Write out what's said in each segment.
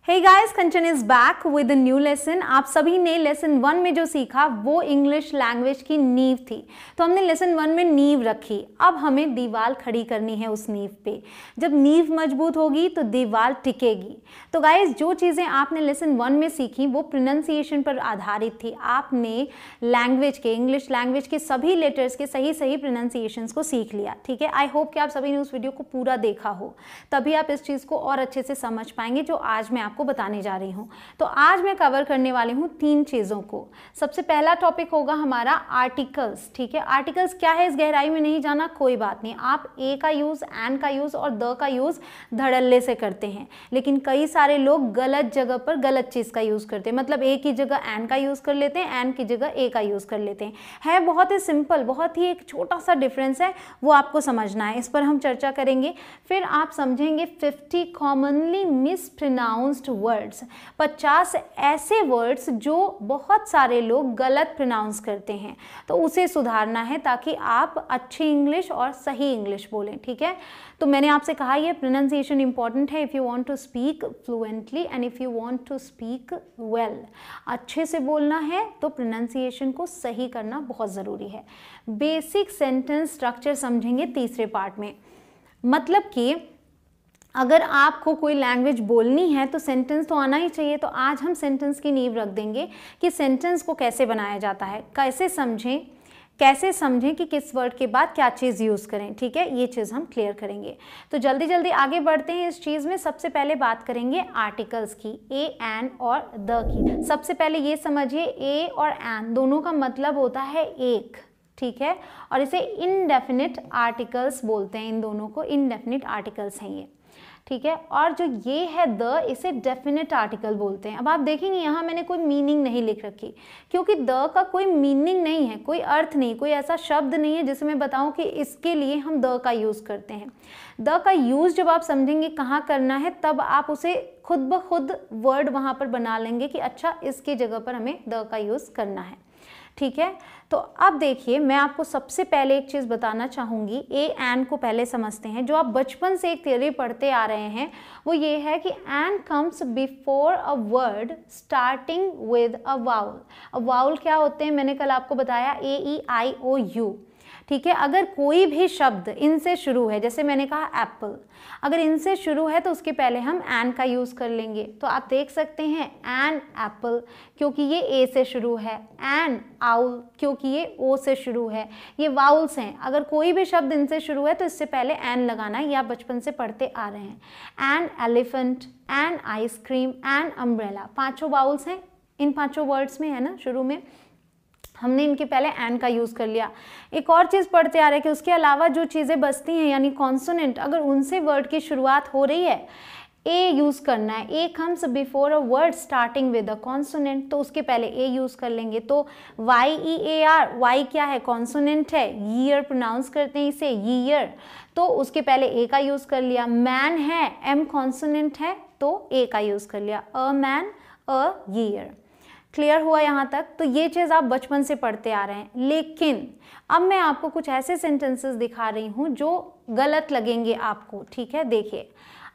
Hey guys, Kanchan is back with a new lesson. आप सभी ने लेसन 1 में जो सीखा वो इंग्लिश लैंग्वेज की नींव थी। तो हमने लेसन 1 में नींव रखी, अब हमें दीवार खड़ी करनी है उस नींव पे। जब नींव मजबूत होगी तो दीवार टिकेगी। तो गाइस, जो चीज़ें आपने लेसन 1 में सीखी वो प्रोनाउंसिएशन पर आधारित थी। आपने लैंग्वेज के, इंग्लिश लैंग्वेज के सभी लेटर्स के सही सही प्रोनाउंसिएशंस को सीख लिया। ठीक है, आई होप कि आप सभी ने उस वीडियो को पूरा देखा हो, तभी आप इस चीज़ को और अच्छे से समझ पाएंगे जो आज मैं आपको बताने जा रही हूँ। तो आज मैं कवर करने वाली हूँ 3 चीज़ों को। सबसे पहला टॉपिक होगा हमारा आर्टिकल्स। ठीक है, आर्टिकल्स क्या है इस गहराई में नहीं जाना, कोई बात नहीं। आप ए का यूज़, एन का यूज़ और द का यूज़ धड़ल्ले से करते हैं, लेकिन कई सारे लोग गलत जगह पर गलत चीज़ का यूज़ करते हैं। मतलब ए की जगह एन का यूज़ कर लेते हैं, एन की जगह ए का यूज़ कर लेते हैं। है बहुत ही सिंपल, बहुत ही एक छोटा सा डिफरेंस है, वो आपको समझना है। इस पर हम चर्चा करेंगे। फिर आप समझेंगे 50 कॉमनली मिसप्रोनाउंस्ड वर्ड्स, 50 ऐसे वर्ड्स जो बहुत सारे लोग गलत प्रोनाउंस करते हैं, तो उसे सुधारना है ताकि आप अच्छी इंग्लिश और सही इंग्लिश बोलें। ठीक है, तो मैंने आपसे कहा ये प्रोनाउंसिएशन इंपॉर्टेंट है if you want to speak fluently and if you want to speak well. अच्छे से बोलना है तो प्रोनाउंसिएशन को सही करना बहुत ज़रूरी है। बेसिक सेंटेंस स्ट्रक्चर समझेंगे तीसरे पार्ट में। मतलब कि अगर आपको कोई लैंग्वेज बोलनी है तो सेंटेंस तो आना ही चाहिए। तो आज हम सेंटेंस की नींव रख देंगे कि सेंटेंस को कैसे बनाया जाता है, कैसे समझें कि किस वर्ड के बाद क्या चीज़ यूज़ करें। ठीक है, ये चीज़ हम क्लियर करेंगे। तो जल्दी जल्दी आगे बढ़ते हैं इस चीज़ में। सबसे पहले बात करेंगे आर्टिकल्स की, ए, एन और द की। सबसे पहले ये समझिए, ए और एन दोनों का मतलब होता है एक। ठीक है, और इसे इनडेफिनिट आर्टिकल्स बोलते हैं। इन दोनों को इनडेफिनिट आर्टिकल्स हैं ये। ठीक है, और जो ये है द, इसे डेफिनेट आर्टिकल बोलते हैं। अब आप देखेंगे यहाँ मैंने कोई मीनिंग नहीं लिख रखी, क्योंकि द का कोई मीनिंग नहीं है, कोई अर्थ नहीं, कोई ऐसा शब्द नहीं है जिसे मैं बताऊं कि इसके लिए हम द का यूज़ करते हैं। द का यूज़ जब आप समझेंगे कहाँ करना है, तब आप उसे खुद ब खुद वर्ड वहाँ पर बना लेंगे कि अच्छा इसकी जगह पर हमें द का यूज़ करना है। ठीक है, तो अब देखिए मैं आपको सबसे पहले एक चीज़ बताना चाहूँगी। ए एन को पहले समझते हैं। जो आप बचपन से एक थियरी पढ़ते आ रहे हैं वो ये है कि an comes before a word starting with a vowel. A vowel क्या होते हैं, मैंने कल आपको बताया, ए, ई, आई, ओ, यू। ठीक है, अगर कोई भी शब्द इनसे शुरू है, जैसे मैंने कहा एप्पल, अगर इनसे शुरू है तो उसके पहले हम एन का यूज़ कर लेंगे। तो आप देख सकते हैं एन एप्पल क्योंकि ये ए से शुरू है, एन आउल क्योंकि ये ओ से शुरू है। ये वाउल्स हैं, अगर कोई भी शब्द इनसे शुरू है तो इससे पहले एन लगाना है, ये आप बचपन से पढ़ते आ रहे हैं। An elephant, an ice cream, an umbrella, 5 vowels हैं इन 5 वर्ड्स में, है ना। शुरू में हमने इनके पहले एन का यूज़ कर लिया। एक और चीज़ पढ़ते आ रहे हैं कि उसके अलावा जो चीज़ें बचती हैं यानी कॉन्सोनेंट, अगर उनसे वर्ड की शुरुआत हो रही है, ए यूज़ करना है। A comes before a word starting with a consonant, तो उसके पहले ए यूज़ कर लेंगे। तो Y E A R, Y क्या है, कॉन्सोनेंट है। ईयर प्रोनाउंस करते हैं इसे, ईयर, तो उसके पहले ए का यूज़ कर लिया। मैन है, एम कॉन्सोनेंट है तो ए का यूज़ कर लिया। A man, a year. Clear हुआ यहाँ तक? तो ये चीज़ आप बचपन से पढ़ते आ रहे हैं। लेकिन अब मैं आपको कुछ ऐसे सेंटेंसेस दिखा रही हूँ जो गलत लगेंगे आपको। ठीक है, देखिए,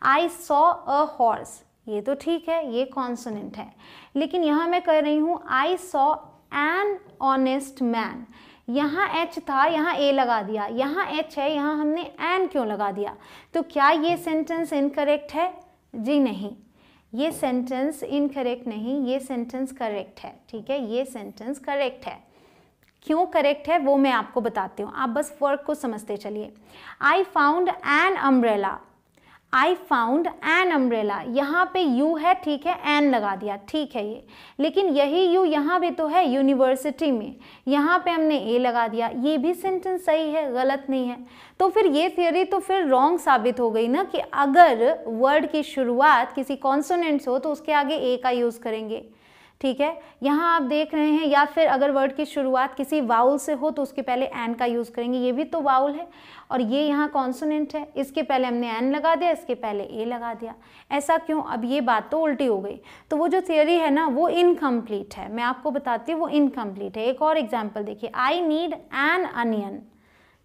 आई सॉ अ हॉर्स, ये तो ठीक है, ये कॉन्सोनेंट है। लेकिन यहाँ मैं कह रही हूँ I saw an honest man. यहाँ एच था, यहाँ ए लगा दिया, यहाँ एच है, यहाँ हमने एन क्यों लगा दिया? तो क्या ये सेंटेंस इनकरेक्ट है? जी नहीं, ये सेंटेंस इनकरेक्ट नहीं, ये सेंटेंस करेक्ट है। ठीक है, ये सेंटेंस करेक्ट है। क्यों करेक्ट है वो मैं आपको बताती हूँ, आप बस वर्ड को समझते चलिए। I found an umbrella, I found an umbrella, यहाँ पे यू है, ठीक है, एन लगा दिया, ठीक है ये। लेकिन यही यू यहाँ भी तो है यूनिवर्सिटी में, यहाँ पे हमने ए लगा दिया, ये भी सेंटेंस सही है, गलत नहीं है। तो फिर ये थियोरी तो फिर रॉन्ग साबित हो गई ना, कि अगर वर्ड की शुरुआत किसी कॉन्सोनेंट से हो तो उसके आगे ए का यूज़ करेंगे। ठीक है, यहाँ आप देख रहे हैं, या फिर अगर वर्ड की शुरुआत किसी वाउल से हो तो उसके पहले एन का यूज़ करेंगे, ये भी तो वाउल है और ये यहाँ कॉन्सोनेंट है, इसके पहले हमने एन लगा दिया, इसके पहले ए लगा दिया। ऐसा क्यों? अब ये बात तो उल्टी हो गई। तो वो जो थियोरी है ना वो इनकम्प्लीट है, मैं आपको बताती हूँ वो इनकम्प्लीट है। एक और एग्जाम्पल देखिए, आई नीड एन अनियन।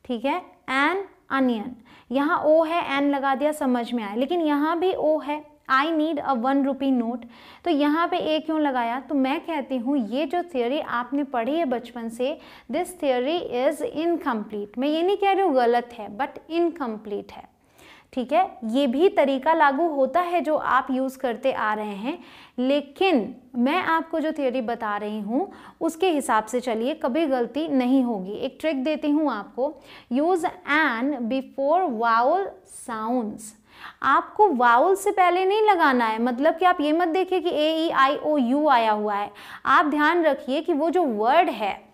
ठीक है, एन अनियन, यहाँ ओ है, एन लगा दिया, समझ में आया, लेकिन यहाँ भी ओ है, I need a 1 rupee note. तो यहाँ पे ए क्यों लगाया? तो मैं कहती हूँ ये जो थियोरी आपने पढ़ी है बचपन से, दिस थियोरी इज़ इनकम्प्लीट। मैं ये नहीं कह रही हूँ गलत है, बट इनकम्प्लीट है, ठीक है। ये भी तरीका लागू होता है जो आप यूज़ करते आ रहे हैं, लेकिन मैं आपको जो थियोरी बता रही हूँ उसके हिसाब से चलिए, कभी गलती नहीं होगी। एक ट्रिक देती हूँ आपको, use an before vowel sounds. आपको वाउल से पहले नहीं लगाना है, मतलब कि आप ये मत देखिए कि ए ई आई ओ यू आया हुआ है। आप ध्यान रखिए कि वो जो वर्ड है,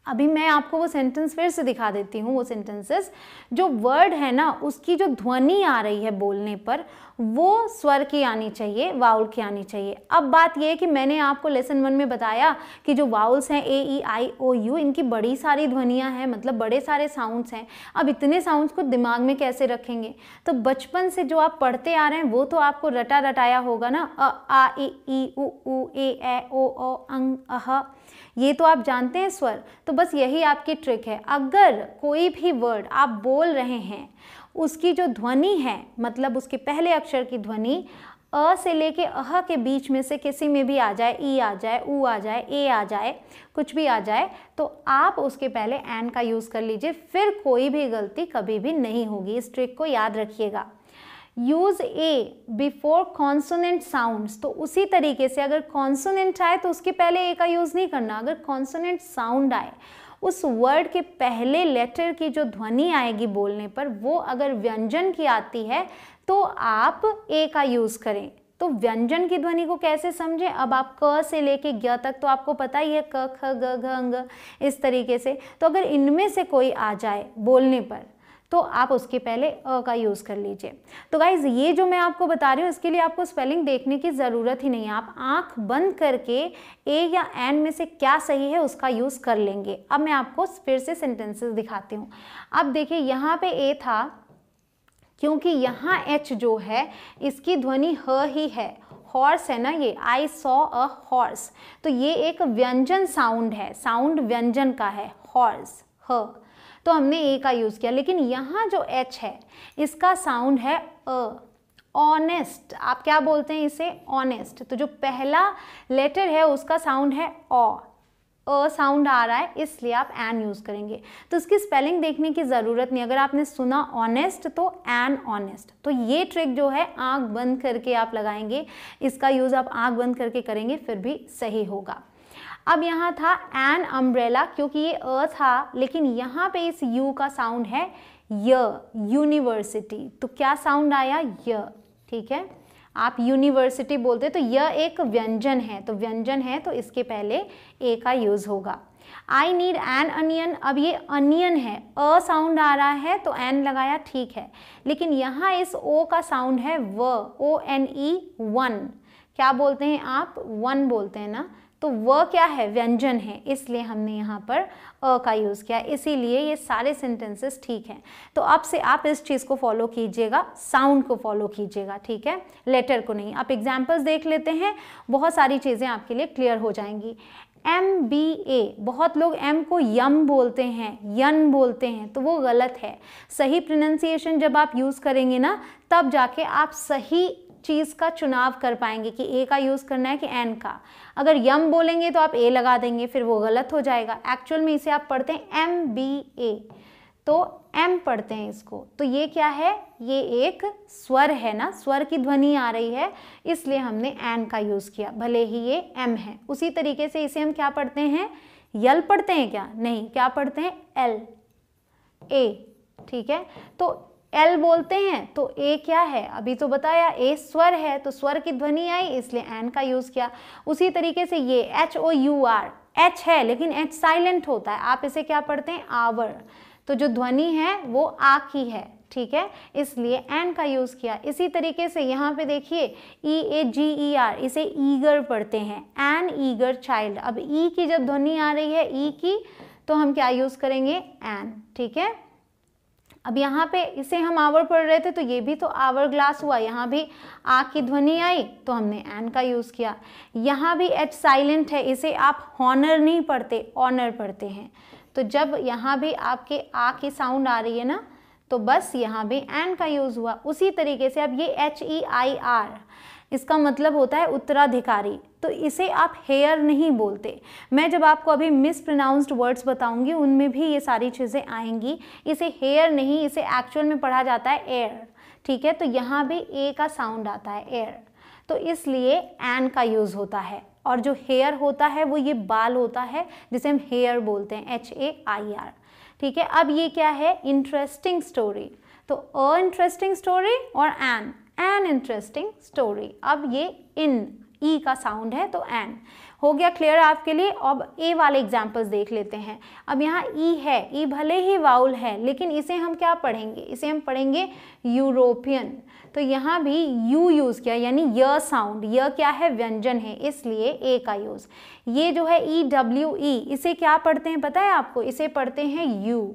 अभी मैं आपको वो सेंटेंस फिर से दिखा देती हूँ, वो सेंटेंसेस, जो वर्ड है ना उसकी जो ध्वनि आ रही है बोलने पर वो स्वर की आनी चाहिए, वाउल की आनी चाहिए। अब बात ये है कि मैंने आपको लेसन 1 में बताया कि जो वाउल्स हैं ए ई आई ओ यू, इनकी बड़ी सारी ध्वनियाँ हैं, मतलब बड़े सारे साउंड्स हैं। अब इतने साउंड्स को दिमाग में कैसे रखेंगे? तो बचपन से जो आप पढ़ते आ रहे हैं वो तो आपको रटा रटाया होगा ना, अ आ ई उ ए ओ अंग अह, ये तो आप जानते हैं स्वर। तो बस यही आपकी ट्रिक है, अगर कोई भी वर्ड आप बोल रहे हैं उसकी जो ध्वनि है, मतलब उसके पहले अक्षर की ध्वनि अ से लेके अह के बीच में से किसी में भी आ जाए, ई आ जाए, ऊ आ जाए, ए आ जाए, कुछ भी आ जाए, तो आप उसके पहले एन का यूज़ कर लीजिए, फिर कोई भी गलती कभी भी नहीं होगी। इस ट्रिक को याद रखिएगा। यूज़ ए बिफोर कॉन्सोनेंट साउंड्स। तो उसी तरीके से अगर कॉन्सोनेंट आए तो उसके पहले ए का यूज़ नहीं करना। अगर कॉन्सोनेंट साउंड आए, उस वर्ड के पहले लेटर की जो ध्वनि आएगी बोलने पर, वो अगर व्यंजन की आती है तो आप ए का यूज़ करें। तो व्यंजन की ध्वनि को कैसे समझें? अब आप क से लेके ग तक तो आपको पता ही है, क ख ग घ अंग, इस तरीके से। तो अगर इनमें से कोई आ जाए बोलने पर तो आप उसके पहले अ का यूज़ कर लीजिए। तो गाइज ये जो मैं आपको बता रही हूँ इसके लिए आपको स्पेलिंग देखने की ज़रूरत ही नहीं है, आप आंख बंद करके ए या एन में से क्या सही है उसका यूज़ कर लेंगे। अब मैं आपको फिर से सेंटेंसेस दिखाती हूँ। अब देखिए यहाँ पे ए था, क्योंकि यहाँ एच जो है इसकी ध्वनि ह ही है, हॉर्स है ना ये, आई सॉ अ हॉर्स। तो ये एक व्यंजन साउंड है, साउंड व्यंजन का है, हॉर्स, ह। तो हमने ए का यूज़ किया, लेकिन यहाँ जो एच है इसका साउंड है अ, ऑनेस्ट। आप क्या बोलते हैं इसे? ऑनेस्ट। तो जो पहला लेटर है उसका साउंड है ऑ, अ साउंड आ रहा है, इसलिए आप एन यूज़ करेंगे। तो इसकी स्पेलिंग देखने की ज़रूरत नहीं, अगर आपने सुना ऑनेस्ट तो एन ऑनेस्ट। तो ये ट्रिक जो है आंख बंद करके आप लगाएंगे, इसका यूज़ आप आंख बंद करके करेंगे फिर भी सही होगा। अब यहाँ था एन अम्ब्रेला, क्योंकि ये अ था, लेकिन यहाँ पे इस यू का साउंड है य, यूनिवर्सिटी। तो क्या साउंड आया? य, ठीक है। आप यूनिवर्सिटी बोलते तो यह एक व्यंजन है, तो व्यंजन है तो इसके पहले ए का यूज़ होगा। I need an onion. अब ये अनियन है, अ साउंड आ रहा है तो एन लगाया, ठीक है, लेकिन यहाँ इस ओ का साउंड है व, ओ एन ई, वन। क्या बोलते हैं आप? वन बोलते हैं ना। तो वह क्या है? व्यंजन है, इसलिए हमने यहाँ पर अ का यूज़ किया, इसीलिए ये सारे सेंटेंसेस ठीक हैं। तो अब से आप इस चीज़ को फॉलो कीजिएगा, साउंड को फॉलो कीजिएगा, ठीक है, लेटर को नहीं। आप एग्जाम्पल्स देख लेते हैं, बहुत सारी चीज़ें आपके लिए क्लियर हो जाएंगी। MBA, बहुत लोग एम को यम बोलते हैं, यन बोलते हैं, तो वो गलत है। सही प्रोनाउंसिएशन जब आप यूज़ करेंगे ना, तब जाके आप सही चीज़ का चुनाव कर पाएंगे कि ए का यूज़ करना है कि एन का। अगर यम बोलेंगे तो आप ए लगा देंगे, फिर वो गलत हो जाएगा। एक्चुअल में इसे आप पढ़ते हैं MBA, तो एम पढ़ते हैं इसको। तो ये क्या है? ये एक स्वर है ना, स्वर की ध्वनि आ रही है, इसलिए हमने एन का यूज़ किया, भले ही ये एम है। उसी तरीके से इसे हम क्या पढ़ते हैं? यल पढ़ते हैं क्या? नहीं, क्या पढ़ते हैं? एल, ए, ठीक है। तो एल बोलते हैं तो ए क्या है? अभी तो बताया, ए स्वर है, तो स्वर की ध्वनि आई इसलिए एन का यूज़ किया। उसी तरीके से ये HOUR, एच है लेकिन एच साइलेंट होता है, आप इसे क्या पढ़ते हैं? आवर। तो जो ध्वनि है वो आ की है, ठीक है, इसलिए एन का यूज़ किया। इसी तरीके से यहाँ पे देखिए EAGER, इसे ईगर पढ़ते हैं, एन ईगर चाइल्ड। अब ई की जब ध्वनि आ रही है, ई की, तो हम क्या यूज़ करेंगे? एन, ठीक है। अब यहाँ पे इसे हम आवर पढ़ रहे थे तो ये भी तो आवर ग्लास हुआ, यहाँ भी आ की ध्वनि आई तो हमने एन का यूज़ किया। यहाँ भी एच साइलेंट है, इसे आप हॉनर नहीं पढ़ते, ऑनर पढ़ते हैं। तो जब यहाँ भी आपके आ की साउंड आ रही है ना, तो बस यहाँ भी एन का यूज़ हुआ। उसी तरीके से अब ये HEIR, इसका मतलब होता है उत्तराधिकारी, तो इसे आप हेयर नहीं बोलते। मैं जब आपको अभी मिसप्रोनाउंस्ड वर्ड्स बताऊंगी उनमें भी ये सारी चीज़ें आएंगी। इसे हेयर नहीं, इसे एक्चुअल में पढ़ा जाता है एयर, ठीक है। तो यहाँ भी ए का साउंड आता है एयर, तो इसलिए एन का यूज़ होता है। और जो हेयर होता है वो ये बाल होता है जिसे हम हेयर बोलते हैं, HAIR, ठीक है। अब ये क्या है, इंटरेस्टिंग स्टोरी, तो अ इंटरेस्टिंग स्टोरी और एन इंटरेस्टिंग स्टोरी। अब ये इन ई का साउंड है तो एन हो गया क्लियर आपके लिए। अब ए वाले एग्जाम्पल्स देख लेते हैं। अब यहाँ ई है, ई भले ही वाउल है लेकिन इसे हम क्या पढ़ेंगे, इसे हम पढ़ेंगे यूरोपियन, तो यहाँ भी यू यूज़ किया, यानी य साउंड, य क्या है, व्यंजन है, इसलिए ए का यूज़। ये जो है EWE, इसे क्या पढ़ते हैं पता है आपको, इसे पढ़ते हैं यू,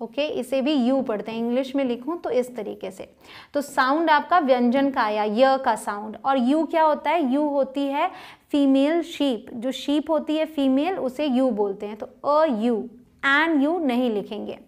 ओके, इसे भी यू पढ़ते हैं। इंग्लिश में लिखूं तो इस तरीके से, तो साउंड आपका व्यंजन का आया, य का साउंड। और यू क्या होता है, यू होती है फीमेल शीप, जो शीप होती है फीमेल उसे यू बोलते हैं, तो अ यू, एन यू नहीं लिखेंगे।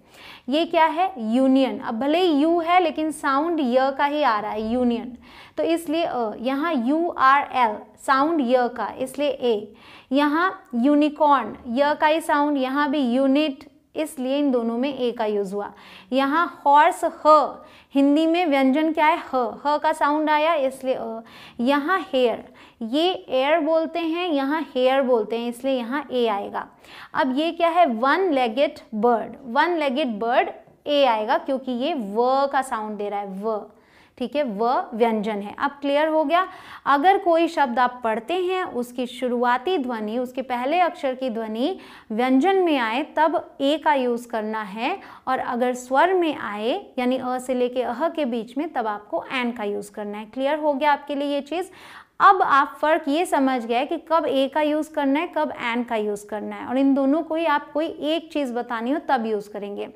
ये क्या है, यूनियन, अब भले ही यू है लेकिन साउंड य का ही आ रहा है, यूनियन, तो इसलिए यहाँ URL साउंड य का, इसलिए ए। यहाँ यूनिकॉर्न, य का ही साउंड, यहाँ भी यूनिट, इसलिए इन दोनों में ए का यूज हुआ। यहाँ हॉर्स, ह, हिंदी में व्यंजन क्या है, ह का साउंड आया, इसलिए अ। यहाँ हेयर, ये एयर बोलते हैं, यहाँ हेयर बोलते हैं, इसलिए यहाँ ए आएगा। अब ये क्या है, one legged bird, one legged bird a आएगा क्योंकि ये व का साउंड दे रहा है, व, ठीक है, व व्यंजन है। अब क्लियर हो गया। अगर कोई शब्द आप पढ़ते हैं उसकी शुरुआती ध्वनि, उसके पहले अक्षर की ध्वनि व्यंजन में आए तब ए का यूज़ करना है, और अगर स्वर में आए यानी अ से लेके अह के बीच में तब आपको एन का यूज़ करना है। क्लियर हो गया आपके लिए ये चीज़। अब आप फ़र्क ये समझ गए कि कब ए का यूज़ करना है, कब एन का यूज़ करना है, और इन दोनों को ही आप कोई एक चीज़ बतानी हो तब यूज़ करेंगे।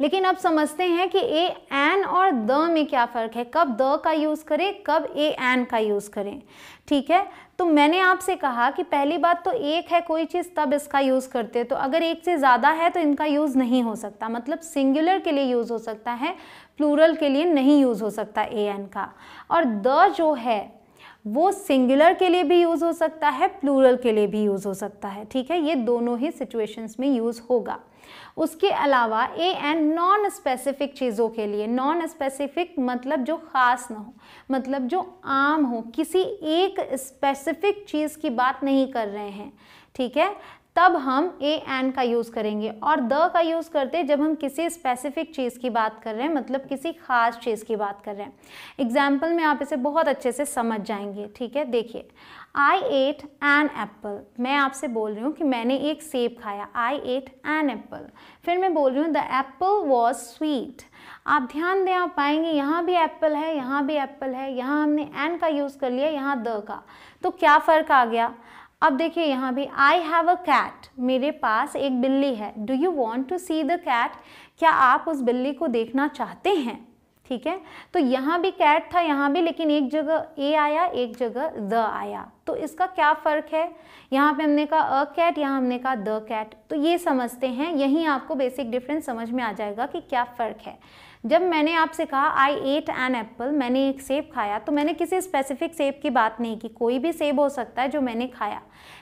लेकिन अब समझते हैं कि ए एन और द में क्या फ़र्क है, कब द का यूज़ करें, कब ए एन का यूज़ करें, ठीक है। तो मैंने आपसे कहा कि पहली बात तो एक है कोई चीज़ तब इसका यूज़ करते हैं, तो अगर एक से ज़्यादा है तो इनका यूज़ नहीं हो सकता, मतलब सिंगुलर के लिए यूज़ हो सकता है, प्लूरल के लिए नहीं यूज़ हो सकता ए एन का। और द जो है वो सिंगुलर के लिए भी यूज़ हो सकता है, प्लूरल के लिए भी यूज़ हो सकता है, ठीक है। ये दोनों ही सिचुएशंस में यूज़ होगा। उसके अलावा ए एन नॉन स्पेसिफिक चीज़ों के लिए, नॉन स्पेसिफिक मतलब जो ख़ास ना हो, मतलब जो आम हो, किसी एक स्पेसिफिक चीज़ की बात नहीं कर रहे हैं, ठीक है, तब हम ए एन का यूज़ करेंगे। और द का यूज़ करते हैं जब हम किसी स्पेसिफिक चीज़ की बात कर रहे हैं, मतलब किसी खास चीज़ की बात कर रहे हैं। एग्जाम्पल में आप इसे बहुत अच्छे से समझ जाएंगे, ठीक है। देखिए, आई एट एन एप्पल, मैं आपसे बोल रही हूँ कि मैंने एक सेब खाया, आई एट एन एप्पल। फिर मैं बोल रही हूँ द एप्पल वॉज स्वीट। आप ध्यान दें, आप पाएंगे यहाँ भी एप्पल है, यहाँ भी एप्पल है, यहाँ हमने एन का यूज़ कर लिया, यहाँ द का, तो क्या फ़र्क आ गया। अब देखिए यहाँ भी आई हैव अ कैट, मेरे पास एक बिल्ली है। Do you want to see the cat, क्या आप उस बिल्ली को देखना चाहते हैं, ठीक है। तो यहाँ भी कैट था, यहाँ भी, लेकिन एक जगह ए आया, एक जगह द आया, तो इसका क्या फ़र्क है। यहाँ पे हमने कहा अ कैट, यहाँ हमने कहा द कैट, तो ये समझते हैं, यहीं आपको बेसिक डिफरेंस समझ में आ जाएगा कि क्या फ़र्क है। जब मैंने आपसे कहा आई एट एन एप्पल, मैंने एक सेब खाया, तो मैंने किसी स्पेसिफिक सेब की बात नहीं की, कोई भी सेब हो सकता है जो मैंने खाया।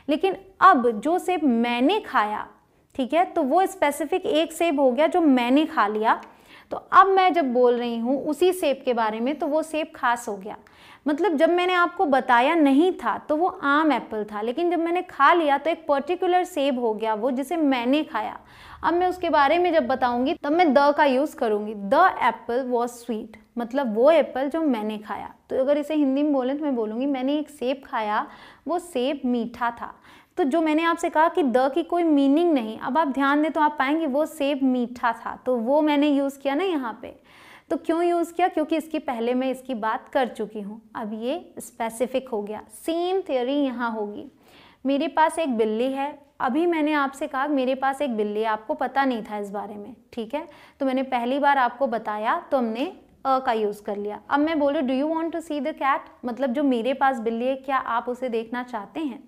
लेकिन अब जो सेब मैंने खाया, ठीक है, तो वो स्पेसिफिक एक सेब हो गया जो मैंने खा लिया। तो अब मैं जब बोल रही हूँ उसी सेब के बारे में तो वो सेब खास हो गया। मतलब जब मैंने आपको बताया नहीं था तो वो आम एप्पल था, लेकिन जब मैंने खा लिया तो एक पर्टिकुलर सेब हो गया वो जिसे मैंने खाया। अब मैं उसके बारे में जब बताऊंगी तब मैं द का यूज़ करूंगी, द एप्पल वॉज स्वीट, मतलब वो एप्पल जो मैंने खाया। तो अगर इसे हिंदी में बोलें तो मैं बोलूँगी मैंने एक सेब खाया, वो सेब मीठा था। तो जो मैंने आपसे कहा कि द की कोई मीनिंग नहीं, अब आप ध्यान दें तो आप पाएंगे वो सेब मीठा था, तो वो मैंने यूज़ किया ना यहाँ पे। तो क्यों यूज़ किया, क्योंकि इसकी पहले मैं इसकी बात कर चुकी हूँ, अब ये स्पेसिफिक हो गया। सेम थ्योरी यहाँ होगी। मेरे पास एक बिल्ली है, अभी मैंने आपसे कहा मेरे पास एक बिल्ली है, आपको पता नहीं था इस बारे में, ठीक है, तो मैंने पहली बार आपको बताया तो हमने अ का यूज़ कर लिया। अब मैं बोलूँ do you want to see the cat, मतलब जो मेरे पास बिल्ली है क्या आप उसे देखना चाहते हैं।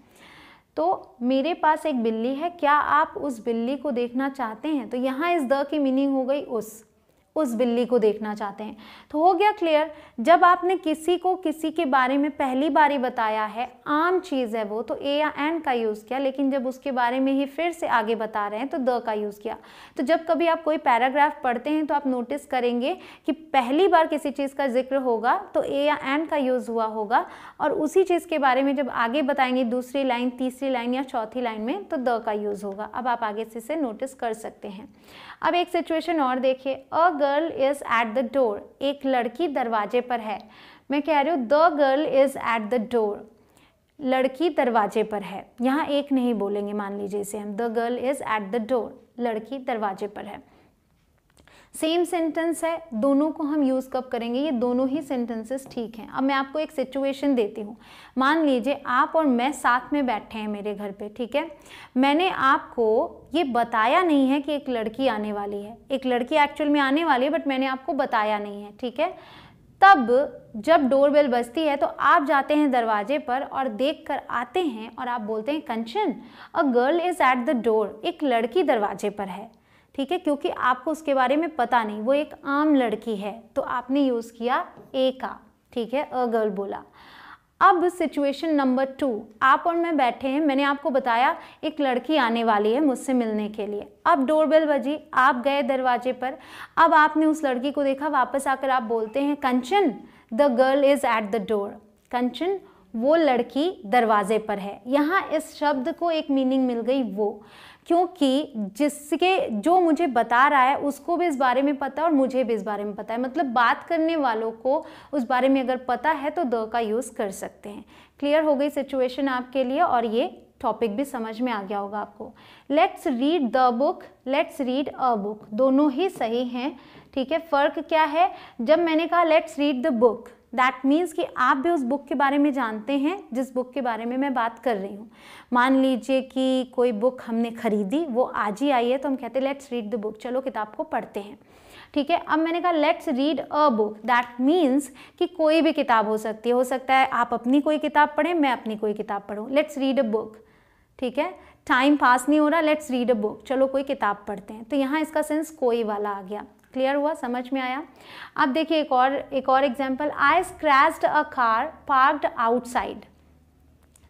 तो मेरे पास एक बिल्ली है, क्या आप उस बिल्ली को देखना चाहते हैं? तो यहाँ इस द की मीनिंग हो गई उस बिल्ली को देखना चाहते हैं। तो हो गया क्लियर। जब आपने किसी को किसी के बारे में पहली बारी बताया है, आम चीज़ है वो, तो ए या एंड का यूज़ किया, लेकिन जब उसके बारे में ही फिर से आगे बता रहे हैं तो द का यूज़ किया। तो जब कभी आप कोई पैराग्राफ पढ़ते हैं तो आप नोटिस करेंगे कि पहली बार किसी चीज़ का जिक्र होगा तो ए या एंड का यूज़ हुआ होगा, और उसी चीज़ के बारे में जब आगे बताएंगे दूसरी लाइन, तीसरी लाइन या चौथी लाइन में, तो द का यूज़ होगा। अब आप आगे से इसे नोटिस कर सकते हैं। अब एक सिचुएशन और देखिए, a girl is eight the door, एक लड़की दरवाजे पर है। मैं कह रही हूँ the girl is eight the door, लड़की दरवाजे पर है। यहाँ एक नहीं बोलेंगे, मान लीजिए इसे हम, the girl is eight the door, लड़की दरवाजे पर है। सेम सेंटेंस है, दोनों को हम यूज़ कब करेंगे? ये दोनों ही सेंटेंसेस ठीक हैं। अब मैं आपको एक सिचुएशन देती हूँ। मान लीजिए आप और मैं साथ में बैठे हैं मेरे घर पे, ठीक है। मैंने आपको ये बताया नहीं है कि एक लड़की आने वाली है, एक लड़की एक्चुअल में आने वाली है, बट मैंने आपको बताया नहीं है, ठीक है। तब जब डोरबेल बजती है तो आप जाते हैं दरवाजे पर और देख कर आते हैं और आप बोलते हैं, Kanchan, a girl is at the door, एक लड़की दरवाजे पर है, ठीक है। क्योंकि आपको उसके बारे में पता नहीं, वो एक आम लड़की है, तो आपने यूज़ किया ए का, ठीक है, अ गर्ल बोला। अब सिचुएशन नंबर 2, आप और मैं बैठे हैं, मैंने आपको बताया एक लड़की आने वाली है मुझसे मिलने के लिए। अब डोरबेल बजी, आप गए दरवाजे पर, अब आपने उस लड़की को देखा, वापस आकर आप बोलते हैं, Kanchan, the girl is at the door, Kanchan, वो लड़की दरवाजे पर है। यहाँ इस शब्द को एक मीनिंग मिल गई वो, क्योंकि जो मुझे बता रहा है उसको भी इस बारे में पता है और मुझे भी इस बारे में पता है, मतलब बात करने वालों को उस बारे में अगर पता है तो द का यूज़ कर सकते हैं। क्लियर हो गई सिचुएशन आपके लिए, और ये टॉपिक भी समझ में आ गया होगा आपको। Let's read the book, let's read a book, दोनों ही सही हैं, ठीक है। फ़र्क क्या है? जब मैंने कहा let's read the book, that means कि आप भी उस बुक के बारे में जानते हैं जिस बुक के बारे में मैं बात कर रही हूँ। मान लीजिए कि कोई बुक हमने खरीदी, वो आज ही आई है, तो हम कहते हैं लेट्स रीड द बुक, चलो किताब को पढ़ते हैं, ठीक है। अब मैंने कहा let's read a book, that means कि कोई भी किताब हो सकती है, हो सकता है आप अपनी कोई किताब पढ़ें, मैं अपनी कोई किताब पढ़ूँ, लेट्स रीड अ बुक, ठीक है। टाइम पास नहीं हो रहा, लेट्स रीड अ बुक, चलो कोई किताब पढ़ते हैं, तो यहाँ इसका सेंस कोई वाला आ गया। क्लियर हुआ, समझ में आया? अब देखिए एक और example, I scratched a car parked outside.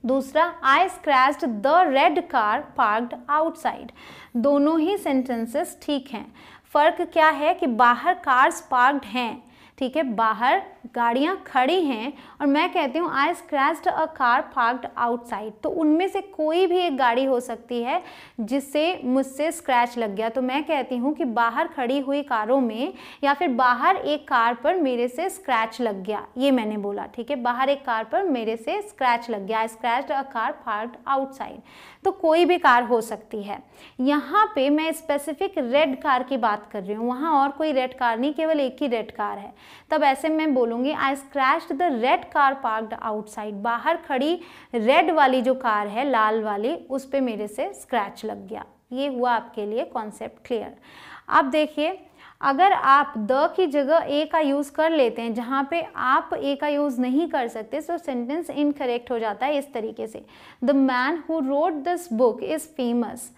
दूसरा, I scratched the red car parked outside. दोनों ही सेंटेंसेस ठीक हैं। फ़र्क क्या है कि बाहर कार्स पार्क्ड हैं, ठीक है, बाहर गाड़ियाँ खड़ी हैं, और मैं कहती हूँ I scratched a car parked outside, तो उनमें से कोई भी एक गाड़ी हो सकती है जिससे मुझसे स्क्रैच लग गया। तो मैं कहती हूँ कि बाहर खड़ी हुई कारों में, या फिर बाहर एक कार पर मेरे से स्क्रैच लग गया, ये मैंने बोला, ठीक है, बाहर एक कार पर मेरे से स्क्रैच लग गया, I scratched a car parked outside. तो कोई भी कार हो सकती है। यहाँ पे मैं स्पेसिफिक रेड कार की बात कर रही हूँ, वहाँ और कोई रेड कार नहीं, केवल एक ही रेड कार है। तब ऐसे मैं बोलूँगी I scratched the red car parked outside, बाहर खड़ी रेड वाली जो कार है, लाल वाली, उस पे मेरे से स्क्रैच लग गया। ये हुआ आपके लिए कॉन्सेप्ट क्लियर। अब देखिए, अगर आप द की जगह ए का यूज़ कर लेते हैं, जहाँ पे आप ए का यूज़ नहीं कर सकते, तो सेंटेंस इनकरेक्ट हो जाता है इस तरीके से, the man who wrote this book is famous,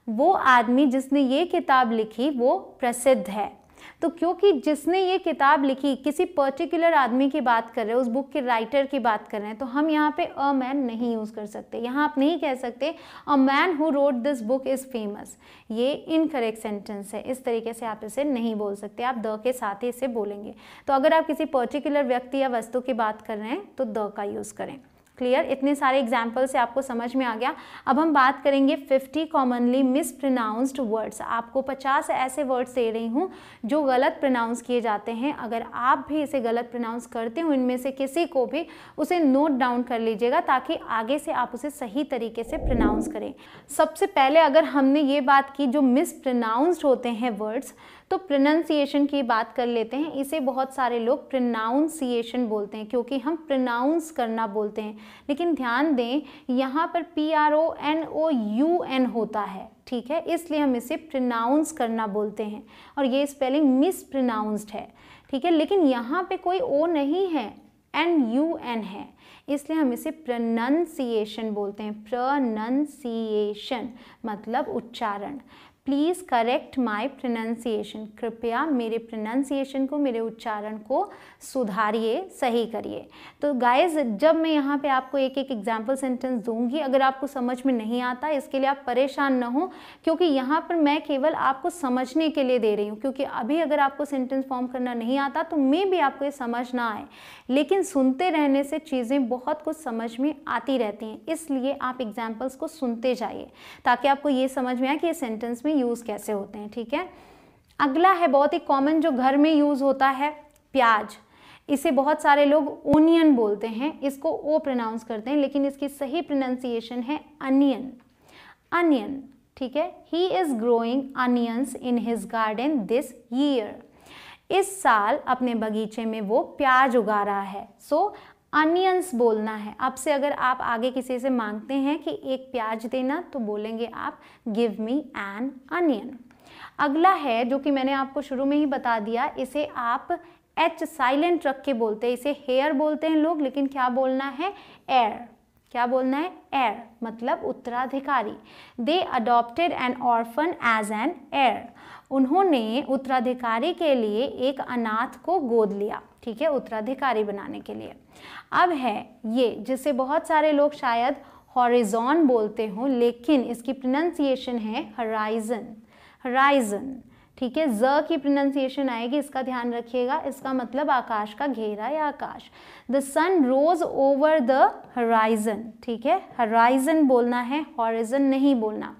वो आदमी जिसने ये किताब लिखी वो प्रसिद्ध है। तो क्योंकि जिसने ये किताब लिखी किसी पर्टिकुलर आदमी की बात कर रहे हैं, उस बुक के राइटर की बात कर रहे हैं, तो हम यहाँ पे अ मैन नहीं यूज़ कर सकते। यहाँ आप नहीं कह सकते a man who wrote this book is famous, ये इनकरेक्ट सेंटेंस है, इस तरीके से आप इसे नहीं बोल सकते, आप द के साथ ही इसे बोलेंगे। तो अगर आप किसी पर्टिकुलर व्यक्ति या वस्तु की बात कर रहे हैं तो द का यूज़ करें। क्लियर, इतने सारे एग्जाम्पल से आपको समझ में आ गया। अब हम बात करेंगे 50 कॉमनली मिसप्रोनाउंस्ड वर्ड्स। आपको 50 ऐसे वर्ड्स दे रही हूँ जो गलत प्रोनाउंस किए जाते हैं। अगर आप भी इसे गलत प्रोनाउंस करते हो, इनमें से किसी को भी, उसे नोट डाउन कर लीजिएगा ताकि आगे से आप उसे सही तरीके से प्रोनाउंस करें। सबसे पहले अगर हमने ये बात की जो मिसप्रोनाउंस्ड होते हैं वर्ड्स, तो प्रोनाउंसिएशन की बात कर लेते हैं। इसे बहुत सारे लोग प्रोनाउंसिएशन बोलते हैं क्योंकि हम प्रोनाउंस करना बोलते हैं, लेकिन ध्यान दें यहाँ पर PRONOUN होता है, ठीक है, इसलिए हम इसे प्रोनाउंस करना बोलते हैं और ये स्पेलिंग मिसप्रोनाउंस्ड है, ठीक है। लेकिन यहाँ पे कोई ओ नहीं है, NUN है, इसलिए हम इसे प्रोनंसिएशन बोलते हैं। प्रोनंसिएशन मतलब उच्चारण। प्लीज़ करेक्ट माई प्रोनंसिएशन, कृपया मेरे प्रोनंसिएशन को, मेरे उच्चारण को सुधारिए, सही करिए। तो गाइज, जब मैं यहाँ पे आपको एक एक एग्जाम्पल सेंटेंस दूंगी, अगर आपको समझ में नहीं आता इसके लिए आप परेशान ना हो, क्योंकि यहाँ पर मैं केवल आपको समझने के लिए दे रही हूँ। क्योंकि अभी अगर आपको सेंटेंस फॉर्म करना नहीं आता तो मे भी आपको ये समझ ना आए, लेकिन सुनते रहने से चीज़ें बहुत कुछ समझ में आती रहती हैं। इसलिए आप एग्जाम्पल्स को सुनते जाइए ताकि आपको ये समझ में आए कि ये सेंटेंस में यूज़ कैसे होते हैं। ठीक है, अगला है बहुत ही कॉमन जो घर में यूज़ होता है, प्याज। इसे बहुत सारे लोग ओनियन बोलते हैं, इसको ओ प्रोनाउंस करते हैं, लेकिन इसकी सही प्रोनाउंसिएशन है अनियन। अनियन, ठीक है। He is growing onions in his garden this year. इस साल अपने बगीचे में वो प्याज उगा रहा है। सो अनियंस बोलना है। अब से अगर आप आगे किसी से मांगते हैं कि एक प्याज देना, तो बोलेंगे आप गिव मी एन अनियन। अगला है जो कि मैंने आपको शुरू में ही बता दिया, इसे आप एच साइलेंट रख के बोलते हैं। इसे हेयर बोलते हैं लोग, लेकिन क्या बोलना है, एयर। क्या बोलना है, एयर, मतलब उत्तराधिकारी। They adopted an orphan as an heir. उन्होंने उत्तराधिकारी के लिए एक अनाथ को गोद लिया। ठीक है, उत्तराधिकारी बनाने के लिए। अब है ये जिसे बहुत सारे लोग शायद हॉरिजॉन बोलते हो, लेकिन इसकी प्रोनाउंसिएशन है हराइजन। हराइजन, ठीक है। ज की प्रोनाउंसिएशन आएगी, इसका ध्यान रखिएगा। इसका मतलब आकाश का घेरा या आकाश। The sun rose over the horizon. ठीक है, हराइजन बोलना है, हॉरिजन नहीं बोलना।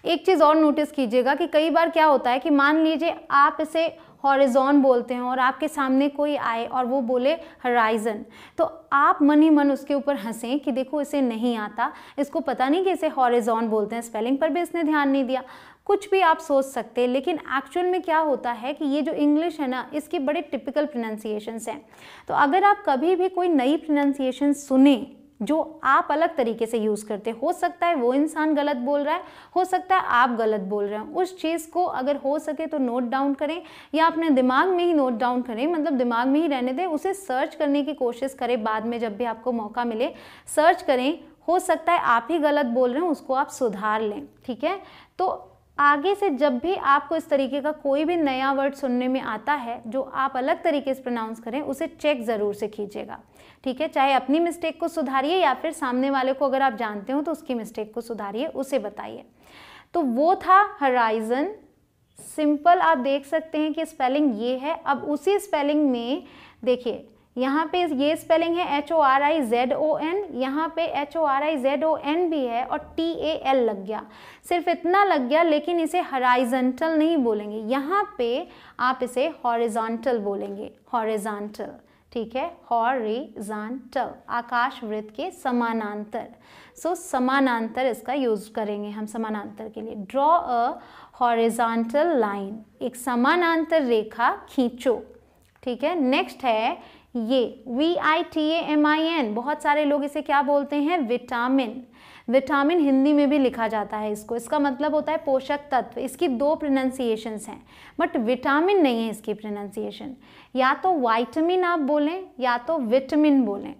एक चीज़ और नोटिस कीजिएगा कि कई बार क्या होता है कि मान लीजिए आप इसे हॉरिजॉन बोलते हैं और आपके सामने कोई आए और वो बोले हराइजन, तो आप मन ही मन उसके ऊपर हंसें कि देखो इसे नहीं आता, इसको पता नहीं कि इसे हॉरिजॉन बोलते हैं, स्पेलिंग पर भी इसने ध्यान नहीं दिया। कुछ भी आप सोच सकते हैं, लेकिन एक्चुअल में क्या होता है कि ये जो इंग्लिश है ना, इसकी बड़े टिपिकल प्रोनाउंसिएशंस हैं। तो अगर आप कभी भी कोई नई प्रोनाउंसिएशन सुने जो आप अलग तरीके से यूज़ करते, हो सकता है वो इंसान गलत बोल रहा है, हो सकता है आप गलत बोल रहे हो, उस चीज़ को अगर हो सके तो नोट डाउन करें या अपने दिमाग में ही नोट डाउन करें, मतलब दिमाग में ही रहने दें, उसे सर्च करने की कोशिश करें। बाद में जब भी आपको मौका मिले सर्च करें, हो सकता है आप ही गलत बोल रहे हो, उसको आप सुधार लें। ठीक है, तो आगे से जब भी आपको इस तरीके का कोई भी नया वर्ड सुनने में आता है जो आप अलग तरीके से प्रोनाउंस करें, उसे चेक ज़रूर से कीजिएगा। ठीक है, चाहे अपनी मिस्टेक को सुधारिए या फिर सामने वाले को अगर आप जानते हो तो उसकी मिस्टेक को सुधारिए, उसे बताइए। तो वो था हराइजन। सिंपल आप देख सकते हैं कि स्पेलिंग ये है। अब उसी स्पेलिंग में देखिए, यहाँ पे ये स्पेलिंग है HORIZON, यहाँ पे HORIZON भी है और TAL लग गया, सिर्फ इतना लग गया, लेकिन इसे हॉरिजॉन्टल नहीं बोलेंगे, यहाँ पे आप इसे हॉरिजॉन्टल बोलेंगे, हॉरिजॉन्टल। ठीक है, हॉरिजॉन्टल, आकाश वृत्त के समानांतर। सो समानांतर इसका यूज करेंगे हम समानांतर के लिए। ड्रॉ अ हॉरिजॉन्टल लाइन, एक समानांतर रेखा खींचो। ठीक है, नेक्स्ट है ये VITAMIN, बहुत सारे लोग इसे क्या बोलते हैं, विटामिन। विटामिन हिंदी में भी लिखा जाता है इसको, इसका मतलब होता है पोषक तत्व। इसकी दो प्रोनाउंसिएशंस हैं, बट विटामिन नहीं है इसकी प्रोनाउंसिएशन। या तो वाइटामिन आप बोलें या तो विटामिन बोलें।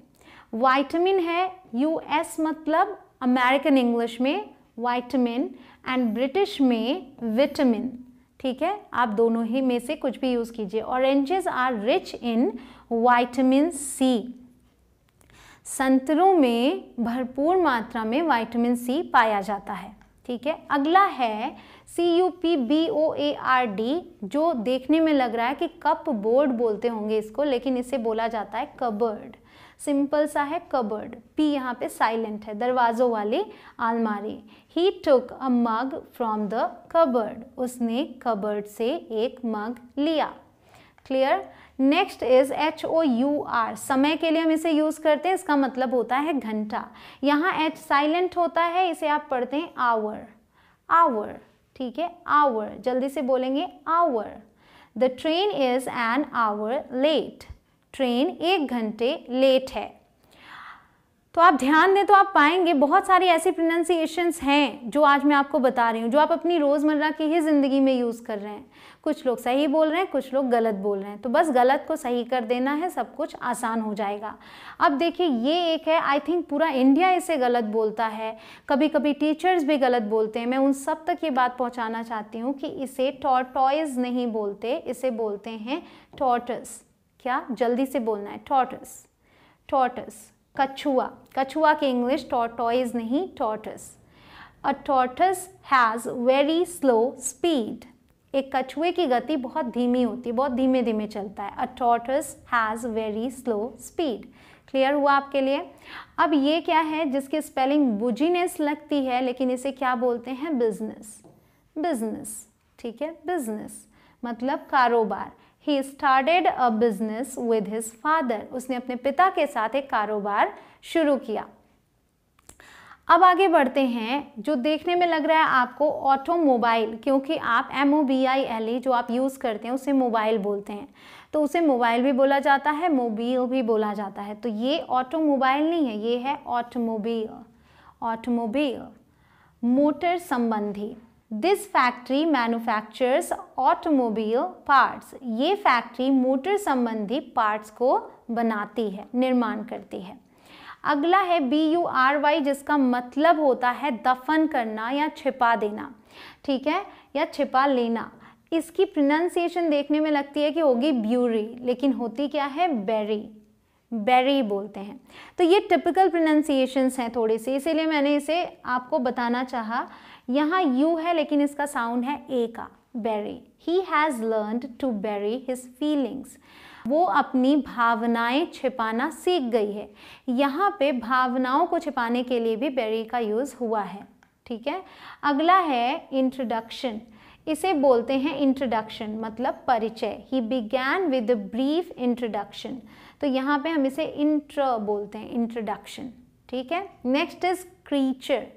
वाइटामिन है US मतलब अमेरिकन इंग्लिश में वाइटामिन एंड ब्रिटिश में विटामिन। ठीक है, आप दोनों ही में से कुछ भी यूज़ कीजिए। Oranges are rich in vitamin C। संतरों में भरपूर मात्रा में विटामिन C पाया जाता है। ठीक है, अगला है CUPBOARD, जो देखने में लग रहा है कि कप बोर्ड बोलते होंगे इसको, लेकिन इसे बोला जाता है कबर्ड। सिंपल सा है कबर्ड, P यहाँ पे साइलेंट है, दरवाज़ों वाली अलमारी। He took a mug from the cupboard, उसने कबर्ड से एक मग लिया। क्लियर। नेक्स्ट इज HOUR, समय के लिए हम इसे यूज़ करते हैं, इसका मतलब होता है घंटा। यहाँ H साइलेंट होता है, इसे आप पढ़ते हैं आवर, आवर। ठीक है, आवर, जल्दी से बोलेंगे hour. The train is an hour late, train 1 घंटे लेट है। तो आप ध्यान दें तो आप पाएंगे बहुत सारी ऐसी प्रोनाउंसिएशंस हैं जो आज मैं आपको बता रही हूँ, जो आप अपनी रोज़मर्रा की ही ज़िंदगी में यूज़ कर रहे हैं। कुछ लोग सही बोल रहे हैं, कुछ लोग गलत बोल रहे हैं, तो बस गलत को सही कर देना है, सब कुछ आसान हो जाएगा। अब देखिए ये एक है, आई थिंक पूरा इंडिया इसे गलत बोलता है, कभी कभी टीचर्स भी गलत बोलते हैं। मैं उन सब तक ये बात पहुँचाना चाहती हूँ कि इसे टॉर्टॉइज नहीं बोलते, इसे बोलते हैं टॉर्टस। क्या, जल्दी से बोलना है, टॉर्टस, टॉर्टस। कछुआ, कछुआ की इंग्लिश टॉर्टॉइज नहीं, टॉर्टस। अ tortoise has very slow speed. एक कछुए की गति बहुत धीमी होती है, बहुत धीमे धीमे चलता है। A tortoise has very slow speed. Clear हुआ आपके लिए? अब ये क्या है जिसकी स्पेलिंग बुजीनेस लगती है, लेकिन इसे क्या बोलते हैं? बिजनेस, बिजनेस, ठीक है, बिजनेस मतलब कारोबार। He started a business with his father. उसने अपने पिता के साथ एक कारोबार शुरू किया। अब आगे बढ़ते हैं, जो देखने में लग रहा है आपको ऑटोमोबाइल, क्योंकि आप MOBILE जो आप यूज़ करते हैं उसे मोबाइल बोलते हैं, तो उसे मोबाइल भी बोला जाता है, मोबाइल भी बोला जाता है। तो ये ऑटोमोबाइल नहीं है, ये है ऑटोमोबाइल, ऑटोमोबाइल, मोटर संबंधी। This factory manufactures automobile parts. ये फैक्ट्री मोटर संबंधी पार्ट्स को बनाती है, निर्माण करती है। अगला है BURY, जिसका मतलब होता है दफन करना या छिपा देना, ठीक है, या छिपा लेना। इसकी प्रोनाउंसिएशन देखने में लगती है कि होगी ब्यूरी, लेकिन होती क्या है? बेरी, बेरी बोलते हैं। तो ये टिपिकल प्रोनाउंसिएशंस हैं थोड़ी सी, इसीलिए मैंने इसे आपको बताना चाहा। यहाँ यू है लेकिन इसका साउंड है ए का, bury. He has learned to bury his feelings. वो अपनी भावनाएं छिपाना सीख गई है। यहाँ पे भावनाओं को छिपाने के लिए भी बेरी का यूज़ हुआ है, ठीक है। अगला है इंट्रोडक्शन। इसे बोलते हैं इंट्रोडक्शन मतलब परिचय। He began with a brief introduction, तो यहाँ पे हम इसे इंट्रो बोलते हैं, इंट्रोडक्शन, ठीक है। Next is creature.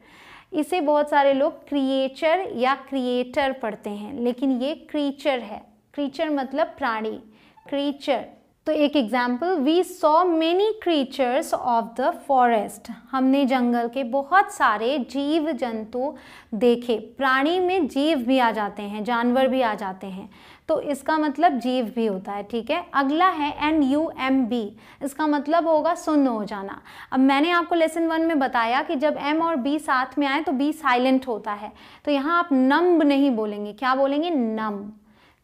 इसे बहुत सारे लोग क्रिएचर या क्रिएटर पढ़ते हैं, लेकिन ये क्रीचर है। क्रीचर मतलब प्राणी, क्रीचर। तो एक example, we saw many creatures of the forest. हमने जंगल के बहुत सारे जीव जंतु देखे। प्राणी में जीव भी आ जाते हैं, जानवर भी आ जाते हैं, तो इसका मतलब जीव भी होता है, ठीक है। अगला है NUMB। इसका मतलब होगा सुन्न हो जाना। अब मैंने आपको लेसन 1 में बताया कि जब M और B साथ में आए तो B साइलेंट होता है, तो यहाँ आप नम्ब नहीं बोलेंगे, क्या बोलेंगे? नम।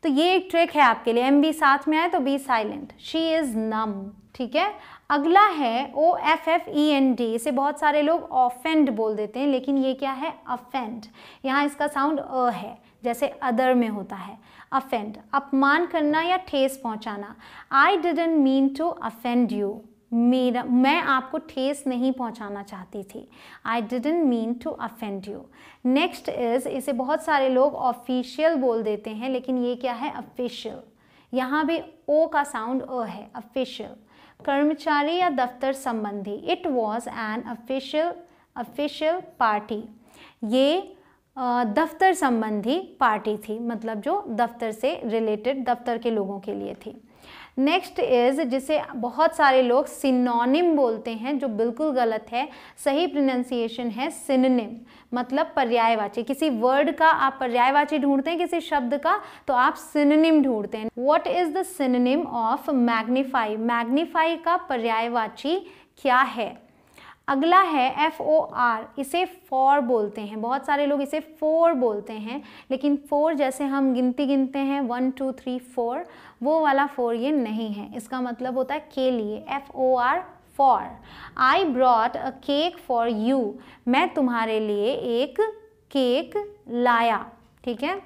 तो ये एक ट्रिक है आपके लिए, MB साथ में आए तो B साइलेंट, शी इज नम, ठीक है। अगला है OFFEND। इसे बहुत सारे लोग ऑफेंड बोल देते हैं, लेकिन ये क्या है? अफेंड। यहाँ इसका साउंड अ है, जैसे अदर में होता है। अफेंड, अपमान करना या ठेस पहुँचाना। I didn't mean to offend you. मैं आपको ठेस नहीं पहुंचाना चाहती थी। I didn't mean to offend you. Next is, इसे बहुत सारे लोग ऑफिशियल बोल देते हैं, लेकिन ये क्या है? ऑफिशियल। यहाँ भी ओ का साउंड अ है, ऑफिशियल। कर्मचारी या दफ्तर संबंधी। It was an official party. ये दफ्तर संबंधी पार्टी थी, मतलब जो दफ्तर से रिलेटेड, दफ्तर के लोगों के लिए थी। नेक्स्ट इज, जिसे बहुत सारे लोग सिनोनिम बोलते हैं, जो बिल्कुल गलत है। सही प्रोनाउंसिएशन है सिनोनिम, मतलब पर्यायवाची। किसी वर्ड का आप पर्यायवाची ढूंढते हैं, किसी शब्द का, तो आप सिनोनिम ढूंढते हैं। What is the synonym of magnify? Magnify का पर्यायवाची क्या है? अगला है FOR। इसे फॉर बोलते हैं, बहुत सारे लोग इसे फोर बोलते हैं, लेकिन फोर जैसे हम गिनती गिनते हैं 1 2 3 4, वो वाला फोर ये नहीं है। इसका मतलब होता है के लिए, FOR, for. I brought a cake for you. मैं तुम्हारे लिए एक केक लाया, ठीक है।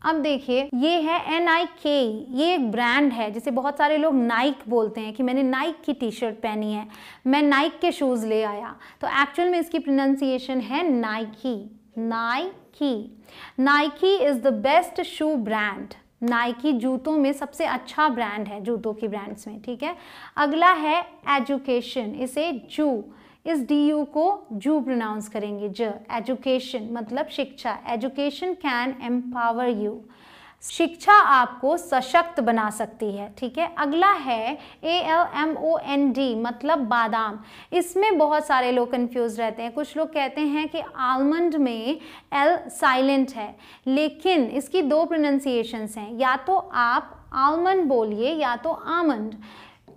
अब देखिए, ये है NIK। ये एक ब्रांड है जिसे बहुत सारे लोग नाइक बोलते हैं, कि मैंने नाइक की टी शर्ट पहनी है, मैं नाइक के शूज़ ले आया। तो एक्चुअल में इसकी प्रोनाउंसिएशन है Nike, Nike. Nike is the best shoe brand. Nike जूतों में सबसे अच्छा ब्रांड है, जूतों की ब्रांड्स में, ठीक है। अगला है एजुकेशन। इसे जू, इस DU को जू प्रोनाउंस करेंगे, ज। एजुकेशन मतलब शिक्षा। Education can empower you. शिक्षा आपको सशक्त बना सकती है। ठीक है, अगला है ALMOND मतलब बादाम। इसमें बहुत सारे लोग कंफ्यूज रहते हैं। कुछ लोग कहते हैं कि आलमंड में L साइलेंट है, लेकिन इसकी दो प्रोनाउंसिएशंस हैं, या तो आप आलमंड बोलिए या तो आमंड।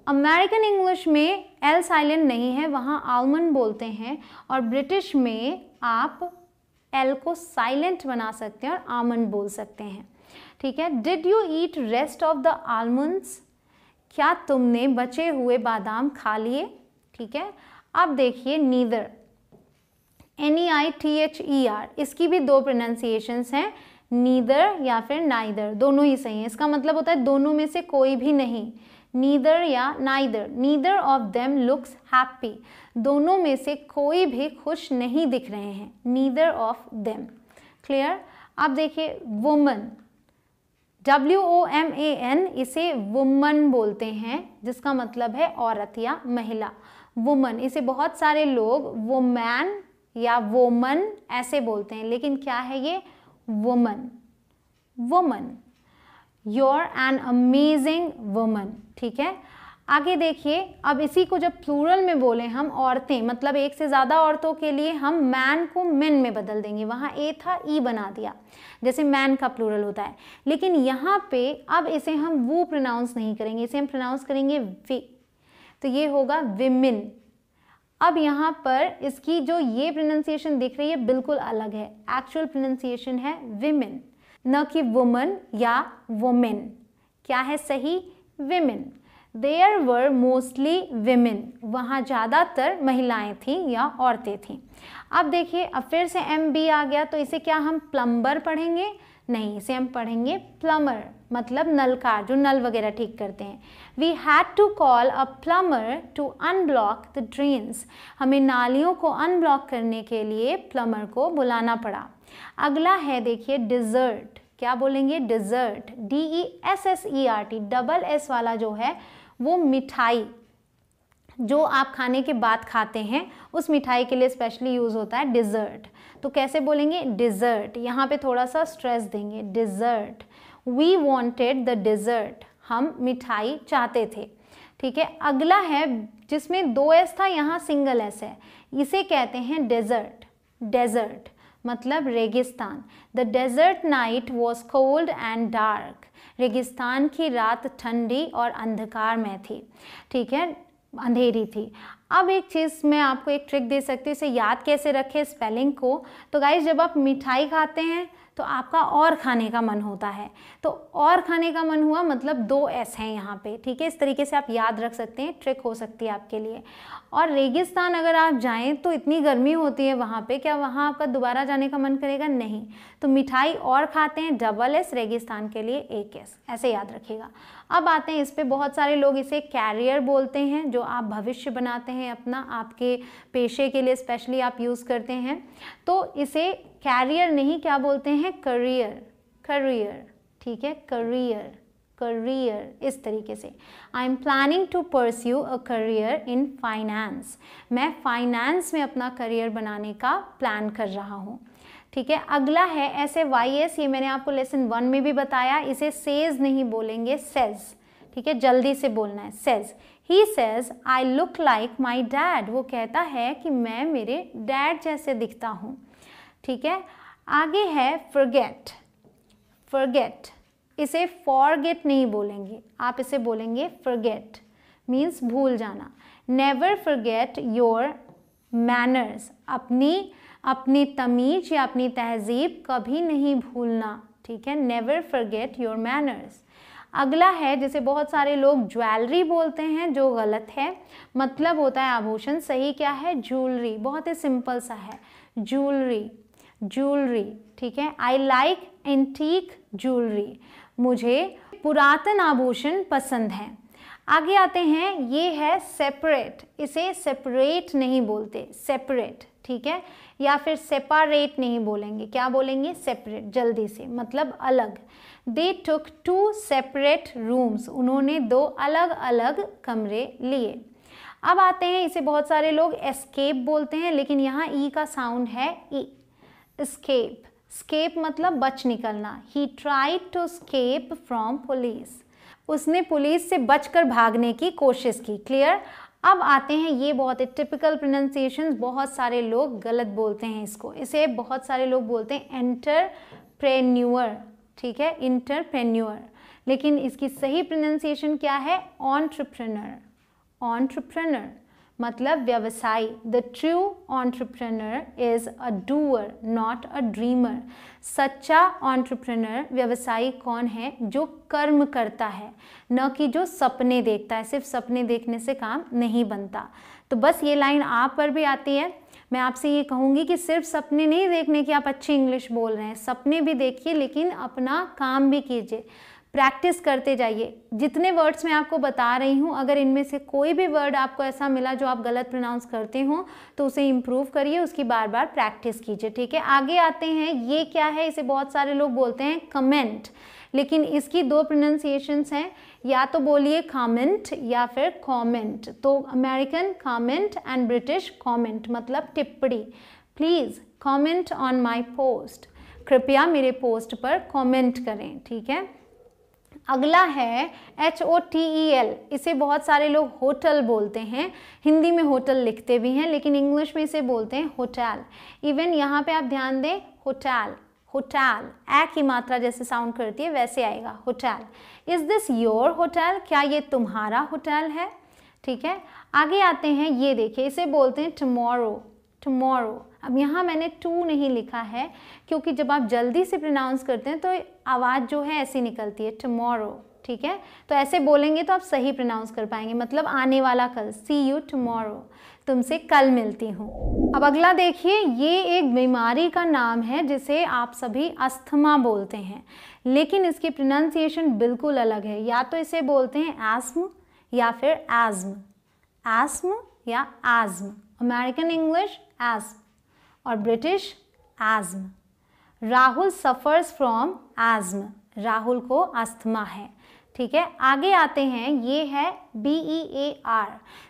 अमेरिकन इंग्लिश में L साइलेंट नहीं है, वहाँ आलमंड बोलते हैं, और ब्रिटिश में आप L को साइलेंट बना सकते हैं और आमंड बोल सकते हैं। ठीक है, did you eat rest of the almonds? क्या तुमने बचे हुए बादाम खा लिए? ठीक है, अब देखिए नीदर, NEITHER, इसकी भी दो प्रोनाउंसिएशंस हैं, नीदर या फिर नाइदर, दोनों ही सही हैं। इसका मतलब होता है दोनों में से कोई भी नहीं, नीदर या neither. Neither of them looks happy, दोनों में से कोई भी खुश नहीं दिख रहे हैं, नीदर ऑफ देम। क्लियर? अब देखिए वुमन, WOMAN, इसे वुमन बोलते हैं, जिसका मतलब है औरत या महिला। वुमन, इसे बहुत सारे लोग वुमैन या वोमन ऐसे बोलते हैं, लेकिन क्या है ये? Woman. Woman, you're an amazing woman। ठीक है, आगे देखिए, अब इसी को जब प्लूरल में बोले हम औरतें, मतलब एक से ज़्यादा औरतों के लिए हम मैन को मेन में बदल देंगे। वहाँ ए था, ई बना दिया, जैसे मैन का प्लूरल होता है। लेकिन यहाँ पे अब इसे हम वो प्रोनाउंस नहीं करेंगे, इसे हम प्रोनाउंस करेंगे वे, तो ये होगा विमेन। अब यहाँ पर इसकी जो ये प्रोनाउंसिएशन दिख रही है बिल्कुल अलग है, एक्चुअल प्रोनाउंसिएशन है विमेन, न कि वुमन या वोमेन। क्या है सही? Women. There were mostly women, वहाँ ज़्यादातर महिलाएं थीं या औरतें थीं। अब देखिए, अब फिर से MB आ गया, तो इसे क्या हम प्लम्बर पढ़ेंगे? नहीं, इसे हम पढ़ेंगे प्लम्बर, मतलब नलकार, जो नल वगैरह ठीक करते हैं। We had to call a plumber to unblock the drains, हमें नालियों को अनब्लॉक करने के लिए प्लम्बर को बुलाना पड़ा। अगला है देखिए डिज़र्ट, क्या बोलेंगे? डिज़र्ट, DESSERT, डबल S वाला जो है वो मिठाई, जो आप खाने के बाद खाते हैं, उस मिठाई के लिए स्पेशली यूज़ होता है डिज़र्ट। तो कैसे बोलेंगे? डिज़र्ट, यहाँ पे थोड़ा सा स्ट्रेस देंगे, dessert. We wanted the dessert, हम मिठाई चाहते थे। ठीक है, अगला है जिसमें दो S था, यहाँ सिंगल S है, इसे कहते हैं डेजर्ट। डेजर्ट मतलब रेगिस्तान। The desert night was cold and dark, रेगिस्तान की रात ठंडी और अंधकार में थी। ठीक है, अंधेरी थी। अब एक चीज़ मैं आपको एक ट्रिक दे सकती हूँ, इसे याद कैसे रखें स्पेलिंग को। तो गाइस, जब आप मिठाई खाते हैं तो आपका और खाने का मन होता है, तो और खाने का मन हुआ मतलब दो S हैं यहाँ पे। ठीक है, इस तरीके से आप याद रख सकते हैं, ट्रिक हो सकती है आपके लिए। और रेगिस्तान अगर आप जाएं तो इतनी गर्मी होती है वहाँ पे, क्या वहाँ आपका दोबारा जाने का मन करेगा? नहीं। तो मिठाई और खाते हैं डबल S, रेगिस्तान के लिए एक S, ऐसे याद रखिएगा। अब आते हैं इस पे, बहुत सारे लोग इसे कैरियर बोलते हैं, जो आप भविष्य बनाते हैं अपना, आपके पेशे के लिए स्पेशली आप यूज़ करते हैं। तो इसे कैरियर नहीं, क्या बोलते हैं? करियर। करियर, ठीक है, करियर, करियर, इस तरीके से। I am planning to pursue a career in finance, मैं फाइनेंस में अपना करियर बनाने का प्लान कर रहा हूँ। ठीक है, अगला है SAYS, ये मैंने आपको लेसन 1 में भी बताया, इसे सेज नहीं बोलेंगे, सेज। ठीक है, जल्दी से बोलना है, says. He says I look like my dad, वो कहता है कि मैं मेरे डैड जैसे दिखता हूँ। ठीक है, आगे है फॉरगेट। फॉरगेट, इसे फॉरगेट नहीं बोलेंगे, आप इसे बोलेंगे फॉरगेट, मीन्स भूल जाना। नेवर फॉरगेट योर मैनर्स, अपनी तमीज या अपनी तहजीब कभी नहीं भूलना। ठीक है, नेवर फॉरगेट योर मैनर्स। अगला है जिसे बहुत सारे लोग ज्वेलरी बोलते हैं, जो गलत है, मतलब होता है आभूषण। सही क्या है? ज्वेलरी, बहुत ही सिंपल सा है, ज्वेलरी, ज्वेलरी। ठीक है, आई लाइक एंटीक ज्वेलरी, मुझे पुरातन आभूषण पसंद हैं। आगे आते हैं, ये है सेपरेट, इसे सेपरेट नहीं बोलते, सेपरेट। ठीक है, या फिर सेपरेट नहीं बोलेंगे, क्या बोलेंगे? सेपरेट, जल्दी से, मतलब अलग। दे टुक 2 सेपरेट रूम्स, उन्होंने 2 अलग अलग कमरे लिए। अब आते हैं, इसे बहुत सारे लोग एस्केप बोलते हैं, लेकिन यहाँ ई का साउंड है ई, एस्केप, स्केप मतलब बच निकलना। He tried to escape from police, उसने पुलिस से बचकर भागने की कोशिश की। क्लियर। अब आते हैं, ये बहुत ही टिपिकल प्रोनाउंसिएशन, बहुत सारे लोग गलत बोलते हैं इसको। इसे बहुत सारे लोग बोलते हैं एंटरप्रेन्योर, ठीक है, एंटरप्रेन्योर, लेकिन इसकी सही प्रोनाउंसिएशन क्या है? एंटरप्रेन्योर। एंटरप्रेन्योर मतलब व्यवसायी। The true entrepreneur is a doer not a dreamer. सच्चा एंटरप्रेन्योर व्यवसायी कौन है? जो कर्म करता है, न कि जो सपने देखता है। सिर्फ सपने देखने से काम नहीं बनता। तो बस ये लाइन आप पर भी आती है। मैं आपसे ये कहूँगी कि सिर्फ सपने नहीं देखने की आप अच्छी इंग्लिश बोल रहे हैं, सपने भी देखिए लेकिन अपना काम भी कीजिए, प्रैक्टिस करते जाइए। जितने वर्ड्स मैं आपको बता रही हूँ, अगर इनमें से कोई भी वर्ड आपको ऐसा मिला जो आप गलत प्रोनाउंस करते हो तो उसे इम्प्रूव करिए, उसकी बार बार प्रैक्टिस कीजिए, ठीक है। आगे आते हैं, ये क्या है? इसे बहुत सारे लोग बोलते हैं कमेंट, लेकिन इसकी दो प्रोनाउंसिएशंस हैं, या तो बोलिए कमेंट या फिर कमेंट। तो American comment and British comment मतलब टिप्पणी। Please comment on my post, कृपया मेरे पोस्ट पर कमेंट करें, ठीक है। अगला है HOTEL, इसे बहुत सारे लोग होटल बोलते हैं, हिंदी में होटल लिखते भी हैं लेकिन इंग्लिश में इसे बोलते हैं होटल। इवन यहाँ पे आप ध्यान दें, होटल, होटल ए की मात्रा जैसे साउंड करती है वैसे आएगा, hotel. Is this your hotel, क्या ये तुम्हारा होटल है, ठीक है। आगे आते हैं, ये देखिए, इसे बोलते हैं टुमारो, टुमारो। अब यहाँ मैंने टू नहीं लिखा है क्योंकि जब आप जल्दी से प्रोनाउंस करते हैं तो आवाज़ जो है ऐसी निकलती है, टुमारो, ठीक है। तो ऐसे बोलेंगे तो आप सही प्रोनाउंस कर पाएंगे, मतलब आने वाला कल, सी यू टुमारो, तुमसे कल मिलती हूँ। अब अगला देखिए, ये एक बीमारी का नाम है जिसे आप सभी अस्थमा बोलते हैं, लेकिन इसकी प्रोनाउंसिएशन बिल्कुल अलग है। या तो इसे बोलते हैं एस्म या फिर एज्म, एस्म या एज्म। अमेरिकन इंग्लिश एस्म और British asthma. Rahul suffers from asthma, Rahul को अस्थमा है, ठीक है। आगे आते हैं, ये है BEAR।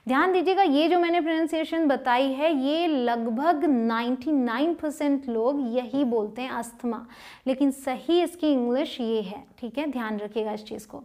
ध्यान दीजिएगा, ये जो मैंने प्रोनाउंसिएशन बताई है ये लगभग 99% लोग यही बोलते हैं अस्थमा, लेकिन सही इसकी इंग्लिश ये है, ठीक है, ध्यान रखिएगा इस चीज़ को।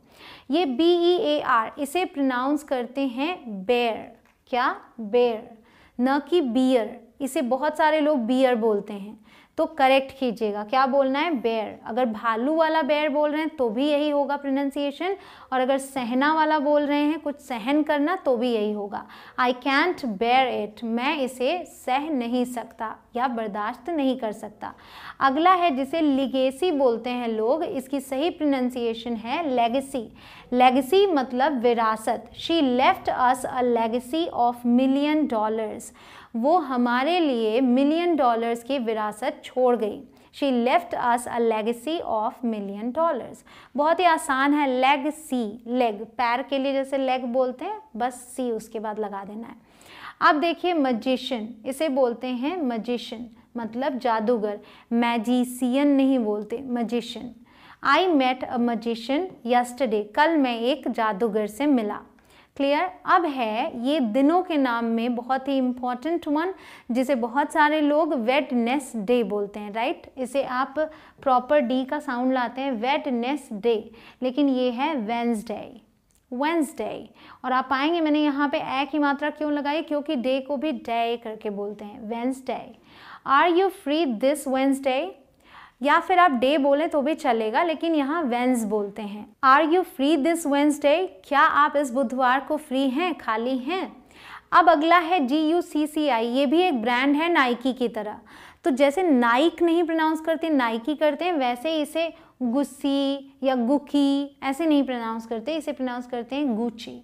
ये BEAR, इसे प्रोनाउंस करते हैं बेयर, क्या? बेयर, न कि बियर। इसे बहुत सारे लोग बियर बोलते हैं, तो करेक्ट कीजिएगा, क्या बोलना है? बेयर। अगर भालू वाला बेयर बोल रहे हैं तो भी यही होगा प्रोनाउंसिएशन, और अगर सहना वाला बोल रहे हैं, कुछ सहन करना, तो भी यही होगा। आई कैंट बेयर इट, मैं इसे सह नहीं सकता या बर्दाश्त नहीं कर सकता। अगला है जिसे लिगेसी बोलते हैं लोग, इसकी सही प्रोनाउंसिएशन है लेगेसी। लेगेसी मतलब विरासत। She left us a legacy of $1 million, वो हमारे लिए $1 मिलियन की विरासत छोड़ गई। She left us a legacy of $1 million. बहुत ही आसान है, लेग सी, लेग पैर के लिए जैसे लेग बोलते हैं, बस सी उसके बाद लगा देना है। अब देखिए मैजिशियन, इसे बोलते हैं मैजिशियन मतलब जादूगर, मैजिशियन नहीं बोलते, magician. I met a magician yesterday, कल मैं एक जादूगर से मिला। क्लियर। अब है ये दिनों के नाम में बहुत ही इम्पॉर्टेंट वन, जिसे बहुत सारे लोग वेडनेसडे बोलते हैं, राइट। इसे आप प्रॉपर डी का साउंड लाते हैं, वेडनेसडे, लेकिन ये है वेंसडे, वेंसडे। और आप पाएंगे मैंने यहाँ पे ए की मात्रा क्यों लगाई, क्योंकि डे को भी डे करके बोलते हैं, Wednesday. Are you free this Wednesday, या फिर आप डे बोलें तो भी चलेगा, लेकिन यहाँ वेंस बोलते हैं। Are you free this Wednesday, क्या आप इस बुधवार को फ्री हैं, खाली हैं। अब अगला है GUCCI, ये भी एक ब्रांड है नाइकी की तरह। तो जैसे नाइक नहीं प्रोनाउंस करते, नाइकी करते हैं, वैसे इसे गुस्सी या गुकी ऐसे नहीं प्रोनाउंस करते, इसे प्रोनाउंस करते हैं Gucci,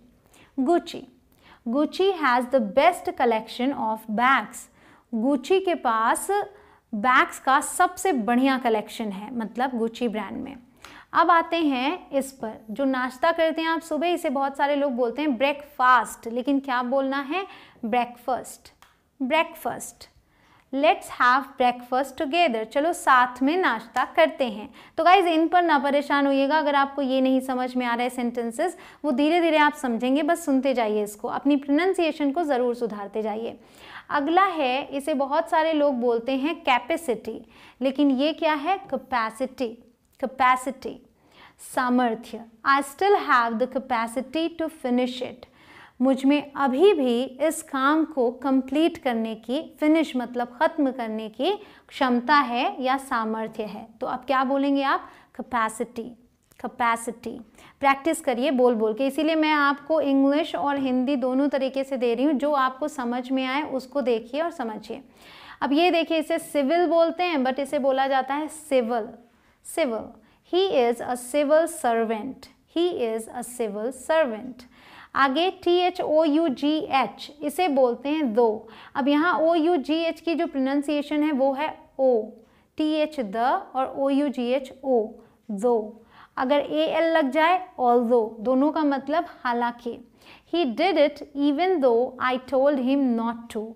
Gucci. Gucci has the best collection of bags, Gucci के पास बैग्स का सबसे बढ़िया कलेक्शन है, मतलब गुची ब्रांड में। अब आते हैं इस पर, जो नाश्ता करते हैं आप सुबह, इसे बहुत सारे लोग बोलते हैं ब्रेकफास्ट, लेकिन क्या बोलना है? Breakfast, breakfast. Let's have breakfast together, चलो साथ में नाश्ता करते हैं। तो गाइज इन पर ना परेशान होइएगा, अगर आपको ये नहीं समझ में आ रहा है सेंटेंसेस, वो धीरे धीरे आप समझेंगे, बस सुनते जाइए इसको, अपनी प्रोनाउंसिएशन को ज़रूर सुधारते जाइए। अगला है, इसे बहुत सारे लोग बोलते हैं कैपेसिटी, लेकिन ये क्या है? कैपेसिटी। कैपेसिटी, सामर्थ्य। I still have the capacity to finish it, मुझ में अभी भी इस काम को कंप्लीट करने की, फिनिश मतलब ख़त्म करने की क्षमता है या सामर्थ्य है। तो अब क्या बोलेंगे आप? कैपेसिटी। कैपेसिटी प्रैक्टिस करिए बोल बोल के, इसीलिए मैं आपको इंग्लिश और हिंदी दोनों तरीके से दे रही हूँ, जो आपको समझ में आए उसको देखिए और समझिए। अब ये देखिए, इसे सिविल बोलते हैं बट इसे बोला जाता है civil. Civil, he is a civil servant, he is a civil servant. आगे THOUGH, इसे बोलते हैं दो। अब यहाँ OUGH की जो प्रोनाउंसिएशन है वो है O, TH द और OUGH O, दो। अगर AL लग जाए although, दोनों का मतलब हालांकि। He did it even though I told him not to,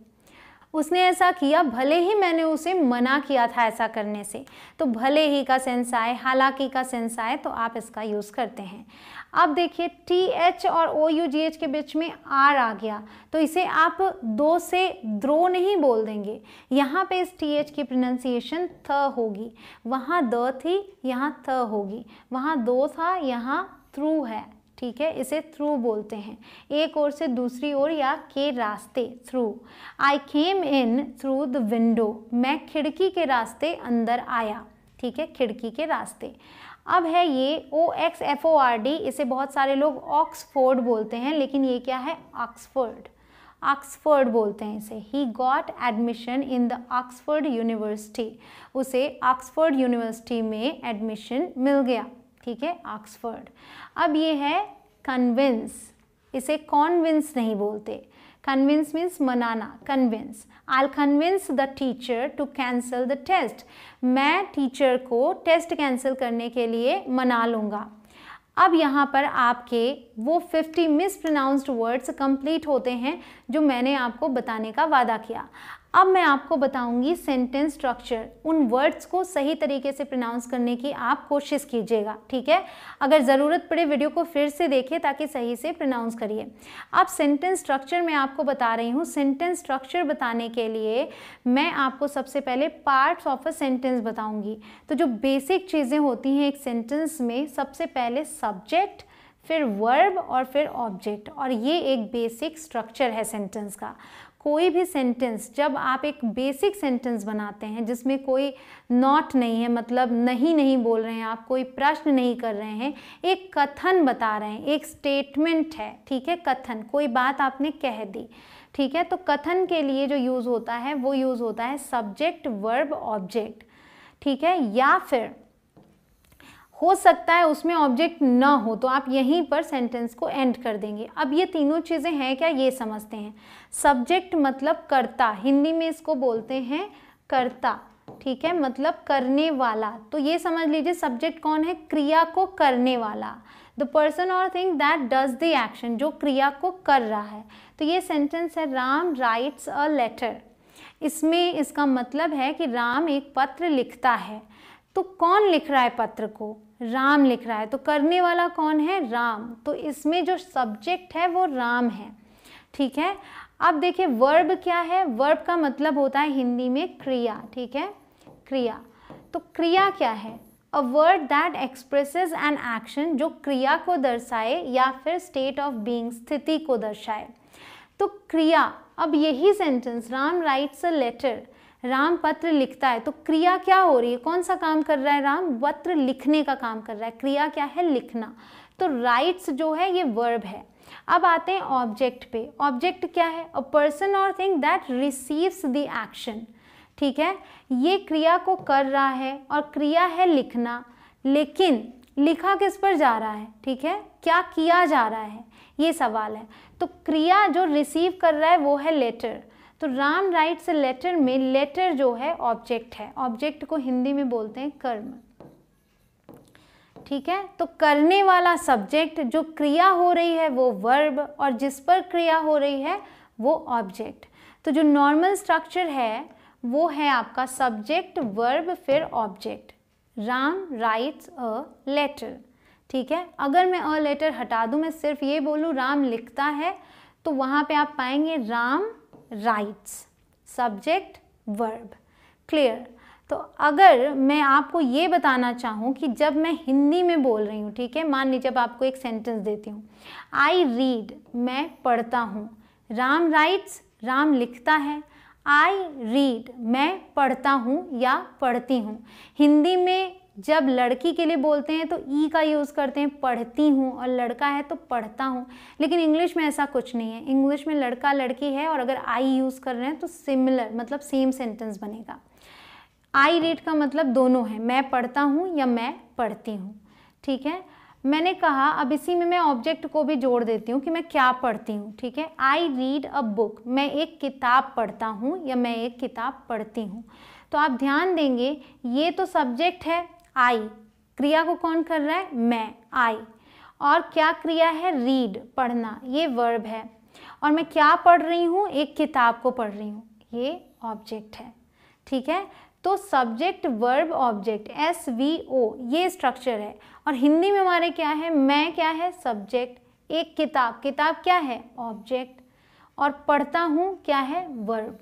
उसने ऐसा किया भले ही मैंने उसे मना किया था ऐसा करने से। तो भले ही का सेंस आए, हालांकि का सेंस आए तो आप इसका यूज़ करते हैं। अब देखिए TH और OUGH के बीच में R आ गया, तो इसे आप दो से द्रो नहीं बोल देंगे, यहाँ पे इस TH की प्रोनाउंसिएशन थ होगी, वहाँ द थी यहाँ थ होगी, वहाँ दो था यहाँ थ्रू है, ठीक है, इसे थ्रू बोलते हैं, एक ओर से दूसरी ओर या के रास्ते, through. I came in through the window, मैं खिड़की के रास्ते अंदर आया, ठीक है, खिड़की के रास्ते। अब है ये OXFORD, इसे बहुत सारे लोग ऑक्सफोर्ड बोलते हैं, लेकिन ये क्या है? ऑक्सफोर्ड। ऑक्सफोर्ड बोलते हैं इसे। He got admission in the Oxford university, उसे ऑक्सफोर्ड यूनिवर्सिटी में एडमिशन मिल गया, ठीक है, ऑक्सफोर्ड। अब ये है कन्विंस, इसे कॉन्विंस नहीं बोलते, कन्विंस मीन्स मनाना, convince. I convince the teacher to cancel the test, मैं टीचर को टेस्ट कैंसिल करने के लिए मना लूँगा। अब यहाँ पर आपके वो 50 मिसप्रोनाउंस्ड वर्ड्स कंप्लीट होते हैं जो मैंने आपको बताने का वादा किया। अब मैं आपको बताऊंगी सेंटेंस स्ट्रक्चर, उन वर्ड्स को सही तरीके से प्रोनाउंस करने की आप कोशिश कीजिएगा, ठीक है। अगर ज़रूरत पड़े वीडियो को फिर से देखिए ताकि सही से प्रोनाउंस करिए। अब सेंटेंस स्ट्रक्चर मैं आपको बता रही हूँ। सेंटेंस स्ट्रक्चर बताने के लिए मैं आपको सबसे पहले पार्ट्स ऑफ अ सेंटेंस बताऊँगी। तो जो बेसिक चीज़ें होती हैं एक सेंटेंस में, सबसे पहले सब्जेक्ट, फिर वर्ब और फिर ऑब्जेक्ट, और ये एक बेसिक स्ट्रक्चर है सेंटेंस का। कोई भी सेंटेंस, जब आप एक बेसिक सेंटेंस बनाते हैं जिसमें कोई नॉट नहीं है, मतलब नहीं बोल रहे हैं आप, कोई प्रश्न नहीं कर रहे हैं, एक कथन बता रहे हैं, एक स्टेटमेंट है, ठीक है, कथन, कोई बात आपने कह दी, ठीक है, तो कथन के लिए जो यूज़ होता है वो यूज़ होता है सब्जेक्ट, वर्ब, ऑब्जेक्ट, ठीक है। या फिर हो सकता है उसमें ऑब्जेक्ट ना हो तो आप यहीं पर सेंटेंस को एंड कर देंगे। अब ये तीनों चीज़ें हैं क्या, ये समझते हैं। सब्जेक्ट मतलब कर्ता, हिंदी में इसको बोलते हैं कर्ता, ठीक है, मतलब करने वाला। तो ये समझ लीजिए सब्जेक्ट कौन है, क्रिया को करने वाला, द पर्सन और thing that does the action, जो क्रिया को कर रहा है। तो ये सेंटेंस है राम राइट्स अ लेटर। इसमें इसका मतलब है कि राम एक पत्र लिखता है। तो कौन लिख रहा है पत्र को, राम लिख रहा है, तो करने वाला कौन है, राम। तो इसमें जो सब्जेक्ट है वो राम है, ठीक है। अब देखिए वर्ब क्या है, वर्ब का मतलब होता है हिंदी में क्रिया, ठीक है, क्रिया। तो क्रिया क्या है, a word that expresses an action, जो क्रिया को दर्शाए या फिर स्टेट ऑफ बीइंग, स्थिति को दर्शाए। तो क्रिया, अब यही sentence Ram writes a letter, Ram पत्र लिखता है, तो क्रिया क्या हो रही है, कौन सा काम कर रहा है, राम पत्र लिखने का काम कर रहा है, क्रिया क्या है, लिखना। तो राइट्स जो है ये वर्ब है। अब आते हैं ऑब्जेक्ट पे। ऑब्जेक्ट क्या है, अ पर्सन और thing that receives the action, ठीक है, ये क्रिया को कर रहा है और क्रिया है लिखना, लेकिन लिखा किस पर जा रहा है, ठीक है, क्या किया जा रहा है, ये सवाल है। तो क्रिया जो रिसीव कर रहा है वो है लेटर। तो राम राइट्स अ लेटर में लेटर जो है ऑब्जेक्ट है, ऑब्जेक्ट को हिंदी में बोलते हैं कर्म, ठीक है। तो करने वाला सब्जेक्ट, जो क्रिया हो रही है वो वर्ब, और जिस पर क्रिया हो रही है वो ऑब्जेक्ट। तो जो नॉर्मल स्ट्रक्चर है वो है आपका सब्जेक्ट वर्ब फिर object. Ram writes a letter, ठीक है। अगर मैं अ लेटर हटा दूं, मैं सिर्फ ये बोलूं राम लिखता है, तो वहाँ पे आप पाएंगे Ram rights, subject verb. Clear. तो अगर मैं आपको ये बताना चाहूँ कि जब मैं हिंदी में बोल रही हूँ, ठीक है, मान लीजिए जब आपको एक सेंटेंस देती हूँ, आई रीड, मैं पढ़ता हूँ, राम राइट्स, राम लिखता है, आई रीड, मैं पढ़ता हूँ या पढ़ती हूँ। हिंदी में जब लड़की के लिए बोलते हैं तो ई का यूज़ करते हैं, पढ़ती हूँ, और लड़का है तो पढ़ता हूँ। लेकिन इंग्लिश में ऐसा कुछ नहीं है। इंग्लिश में लड़का लड़की है और अगर आई यूज़ कर रहे हैं तो सिमिलर, मतलब सेम सेंटेंस बनेगा। आई रीड का मतलब दोनों है, मैं पढ़ता हूँ या मैं पढ़ती हूँ, ठीक है। मैंने कहा अब इसी में मैं ऑब्जेक्ट को भी जोड़ देती हूँ कि मैं क्या पढ़ती हूँ, ठीक है। आई रीड अ बुक, मैं एक किताब पढ़ता हूँ या मैं एक किताब पढ़ती हूँ। तो आप ध्यान देंगे ये तो सब्जेक्ट है आई, क्रिया को कौन कर रहा है, मैं, आई, और क्या क्रिया है, रीड, पढ़ना, ये वर्ब है, और मैं क्या पढ़ रही हूँ, एक किताब को पढ़ रही हूँ, ये ऑब्जेक्ट है, ठीक है। तो सब्जेक्ट वर्ब ऑब्जेक्ट SVO ये स्ट्रक्चर है। और हिंदी में हमारे क्या है, मैं क्या है, सब्जेक्ट, एक किताब, किताब क्या है, ऑब्जेक्ट, और पढ़ता हूँ क्या है, वर्ब।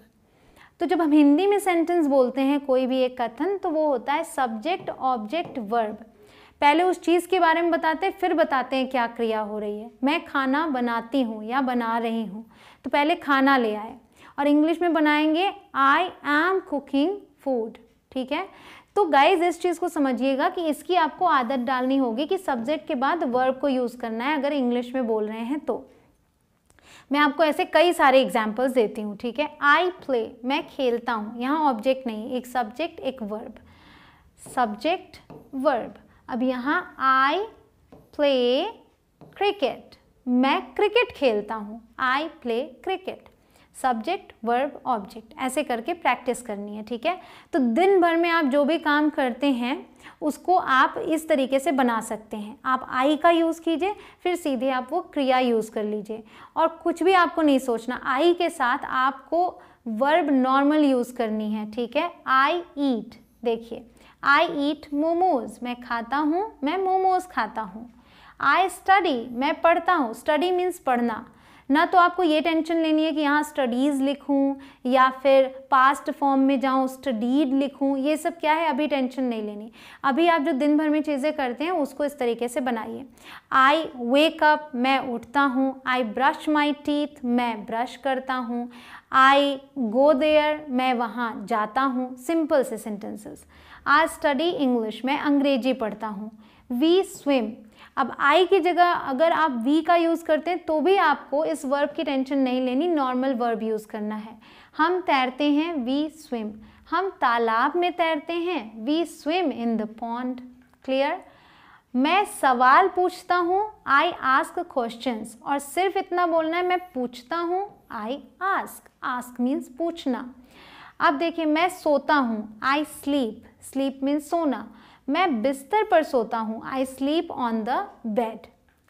तो जब हम हिंदी में सेंटेंस बोलते हैं कोई भी एक कथन, तो वो होता है सब्जेक्ट ऑब्जेक्ट वर्ब। पहले उस चीज़ के बारे में बताते हैं, फिर बताते हैं क्या क्रिया हो रही है। मैं खाना बनाती हूँ या बना रही हूँ, तो पहले खाना ले आए, और इंग्लिश में बनाएंगे आई एम कुकिंग फूड, ठीक है। तो गाइज इस चीज़ को समझिएगा कि इसकी आपको आदत डालनी होगी कि सब्जेक्ट के बाद वर्ब को यूज़ करना है अगर इंग्लिश में बोल रहे हैं तो। मैं आपको ऐसे कई सारे एग्जाम्पल्स देती हूँ, ठीक है। आई प्ले, मैं खेलता हूँ, यहाँ ऑब्जेक्ट नहीं, एक सब्जेक्ट एक वर्ब, सब्जेक्ट वर्ब। अब यहाँ आई प्ले क्रिकेट, मैं क्रिकेट खेलता हूँ, I play cricket, subject verb object, ऐसे करके प्रैक्टिस करनी है, ठीक है। तो दिन भर में आप जो भी काम करते हैं उसको आप इस तरीके से बना सकते हैं। आप आई का यूज़ कीजिए, फिर सीधे आप वो क्रिया यूज़ कर लीजिए, और कुछ भी आपको नहीं सोचना। आई के साथ आपको वर्ब नॉर्मल यूज़ करनी है, ठीक है। आई ईट, देखिए आई ईट मोमोज, मैं खाता हूँ, मैं मोमोज खाता हूँ। आई स्टडी, मैं पढ़ता हूँ, स्टडी मीन्स पढ़ना। ना तो आपको ये टेंशन लेनी है कि यहाँ स्टडीज़ लिखूँ या फिर पास्ट फॉर्म में जाऊँ स्टडीड लिखूँ, ये सब क्या है, अभी टेंशन नहीं लेनी। अभी आप जो दिन भर में चीज़ें करते हैं उसको इस तरीके से बनाइए। आई वेक अप, मैं उठता हूँ। आई ब्रश माई टीथ, मैं ब्रश करता हूँ। आई गो देयर, मैं वहाँ जाता हूँ। सिंपल से सेंटेंसेस। आई स्टडी इंग्लिश, मैं अंग्रेजी पढ़ता हूँ। वी स्विम, अब आई की जगह अगर आप वी का यूज़ करते हैं तो भी आपको इस वर्ब की टेंशन नहीं लेनी, नॉर्मल वर्ब यूज़ करना है। हम तैरते हैं, वी स्विम। हम तालाब में तैरते हैं, we swim in the pond. Clear. मैं सवाल पूछता हूँ, आई आस्क क्वेश्चंस, और सिर्फ इतना बोलना है मैं पूछता हूँ, आई आस्क। आस्क मीन्स पूछना। अब देखिए मैं सोता हूँ, आई स्लीप, स्लीप मीन्स सोना। मैं बिस्तर पर सोता हूँ, I sleep on the bed.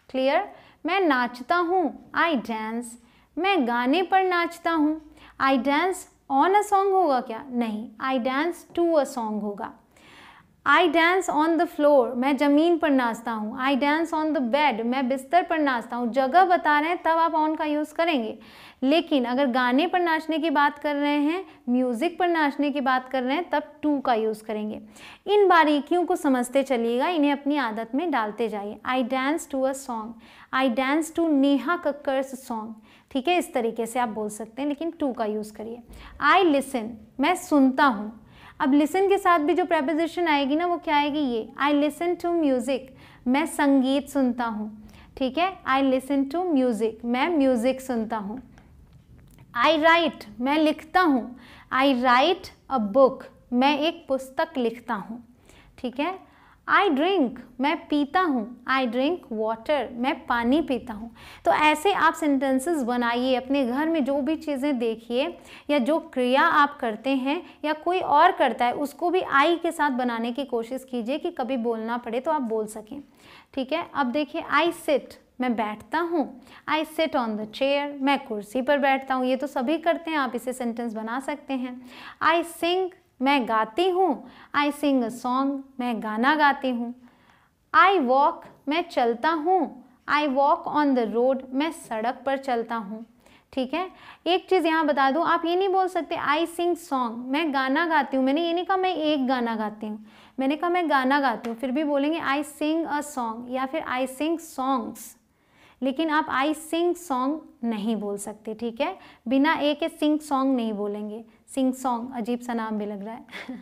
Clear. मैं नाचता हूँ, आई डांस। मैं गाने पर नाचता हूँ, I dance on a song होगा क्या, नहीं, I dance to a song होगा। I dance on the floor, मैं ज़मीन पर नाचता हूँ। I dance on the bed, मैं बिस्तर पर नाचता हूँ। जगह बता रहे हैं तब आप ऑन का यूज़ करेंगे, लेकिन अगर गाने पर नाचने की बात कर रहे हैं, म्यूज़िक पर नाचने की बात कर रहे हैं, तब टू का यूज़ करेंगे। इन बारीकियों को समझते चलिएगा, इन्हें अपनी आदत में डालते जाइए। I dance to a song, I dance to Neha Kakkar's song, ठीक है। इस तरीके से आप बोल सकते हैं, लेकिन टू का यूज़ करिए। आई लिसन, मैं सुनता हूँ। अब लिसन के साथ भी जो प्रेपोजिशन आएगी ना वो क्या आएगी, ये। आई लिसन टू म्यूज़िक, मैं संगीत सुनता हूँ, ठीक है। आई लिसन टू म्यूज़िक, मैं म्यूज़िक सुनता हूँ। आई राइट, मैं लिखता हूँ। आई राइट अ बुक, मैं एक पुस्तक लिखता हूँ, ठीक है। आई ड्रिंक, मैं पीता हूँ। आई ड्रिंक वाटर, मैं पानी पीता हूँ। तो ऐसे आप सेंटेंसेस बनाइए, अपने घर में जो भी चीज़ें देखिए या जो क्रिया आप करते हैं या कोई और करता है उसको भी आई के साथ बनाने की कोशिश कीजिए कि कभी बोलना पड़े तो आप बोल सकें, ठीक है। अब देखिए आई सिट, मैं बैठता हूँ। I sit on the chair, मैं कुर्सी पर बैठता हूँ। ये तो सभी करते हैं, आप इसे सेंटेंस बना सकते हैं। आई सिंग, मैं गाती हूँ। आई सिंग अ सॉन्ग, मैं गाना गाती हूँ। आई वॉक, मैं चलता हूँ। I walk on the road, मैं सड़क पर चलता हूँ। ठीक है, एक चीज़ यहाँ बता दूँ, आप ये नहीं बोल सकते आई सिंग सॉन्ग, मैं गाना गाती हूँ। मैंने ये नहीं कहा मैं एक गाना गाती हूँ, मैंने कहा मैं गाना गाती हूँ। फिर भी बोलेंगे आई सिंग अ सॉन्ग या फिर आई सिंग सॉन्ग्स, लेकिन आप आई सिंग सॉन्ग नहीं बोल सकते। ठीक है, बिना ए के सिंग सॉन्ग नहीं बोलेंगे। सिंग सॉन्ग अजीब सा नाम भी लग रहा है।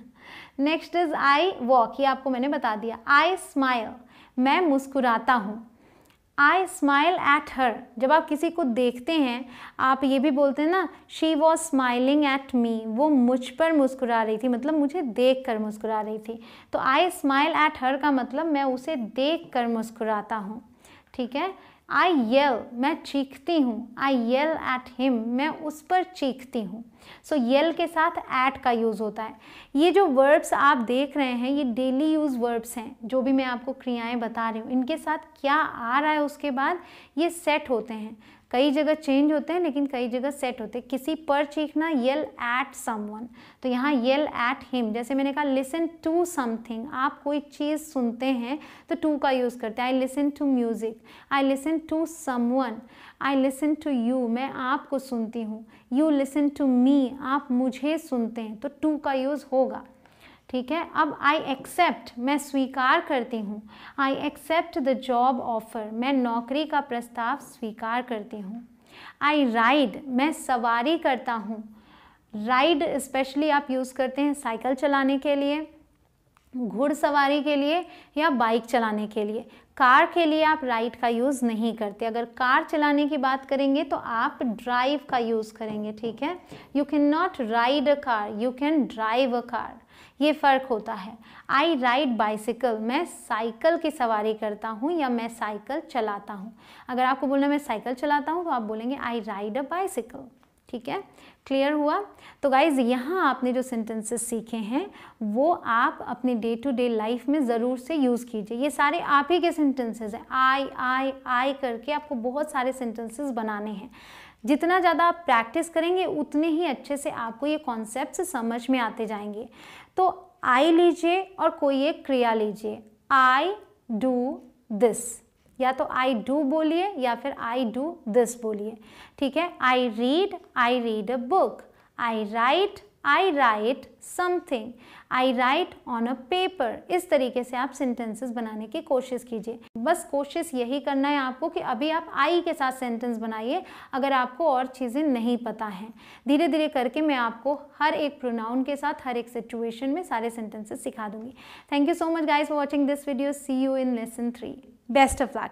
नेक्स्ट इज आई वॉक, ये आपको मैंने बता दिया। आई स्माइल, मैं मुस्कुराता हूँ। आई स्माइल एट हर, जब आप किसी को देखते हैं आप ये भी बोलते हैं ना, she was smiling at me, वो मुझ पर मुस्कुरा रही थी, मतलब मुझे देख कर मुस्कुरा रही थी। तो आई स्माइल एट हर का मतलब मैं उसे देख कर मुस्कुराता हूँ। ठीक है, आई येल, मैं चीखती हूँ। आई येल एट हिम, मैं उस पर चीखती हूँ। सो येल के साथ एट का यूज़ होता है। ये जो वर्ब्स आप देख रहे हैं ये डेली यूज़ वर्ब्स हैं, जो भी मैं आपको क्रियाएं बता रही हूँ इनके साथ क्या आ रहा है उसके बाद ये सेट होते हैं। कई जगह चेंज होते हैं लेकिन कई जगह सेट होते हैं। किसी पर चीखना, येल एट समवन, तो यहाँ येल एट हिम। जैसे मैंने कहा लिसन टू समथिंग, आप कोई चीज़ सुनते हैं तो टू का यूज़ करते हैं। I listen to music, I listen to someone, I listen to you, मैं आपको सुनती हूँ। यू लिसन टू मी, आप मुझे सुनते हैं, तो टू का यूज़ होगा। ठीक है, अब आई एक्सेप्ट, मैं स्वीकार करती हूँ। I accept the job offer, मैं नौकरी का प्रस्ताव स्वीकार करती हूँ। आई राइड, मैं सवारी करता हूँ। राइड स्पेशली आप यूज़ करते हैं साइकिल चलाने के लिए, घुड़सवारी के लिए या बाइक चलाने के लिए। कार के लिए आप राइड का यूज़ नहीं करते। अगर कार चलाने की बात करेंगे तो आप ड्राइव का यूज़ करेंगे। ठीक है, you can not ride a car, you can drive a car, ये फ़र्क होता है। आई राइड बाइसिकल, मैं साइकिल की सवारी करता हूँ या मैं साइकिल चलाता हूँ। अगर आपको बोलना मैं साइकिल चलाता हूँ तो आप बोलेंगे आई राइड अ बाइसिकल। ठीक है, क्लियर हुआ? तो गाइज यहाँ आपने जो सेंटेंसेस सीखे हैं वो आप अपने डे टू डे लाइफ में ज़रूर से यूज़ कीजिए। ये सारे आप ही के सेंटेंसेस हैं। आई करके आपको बहुत सारे सेंटेंसेस बनाने हैं। जितना ज़्यादा आप प्रैक्टिस करेंगे उतने ही अच्छे से आपको ये कॉन्सेप्ट्स समझ में आते जाएंगे। तो आई लीजिए और कोई एक क्रिया लीजिए। आई डू दिस, या तो आई डू बोलिए या फिर आई डू दिस बोलिए। ठीक है, I read a book. I right something. I right on a paper. इस तरीके से आप सेंटेंसेस बनाने की कोशिश कीजिए। बस कोशिश यही करना है आपको कि अभी आप आई के साथ सेंटेंस बनाइए, अगर आपको और चीज़ें नहीं पता हैं। धीरे धीरे करके मैं आपको हर एक प्रोनाउन के साथ हर एक सिचुएशन में सारे सेंटेंसेस सिखा दूंगी। Thank you so much guys for watching this video. See you in lesson 3। Best of luck.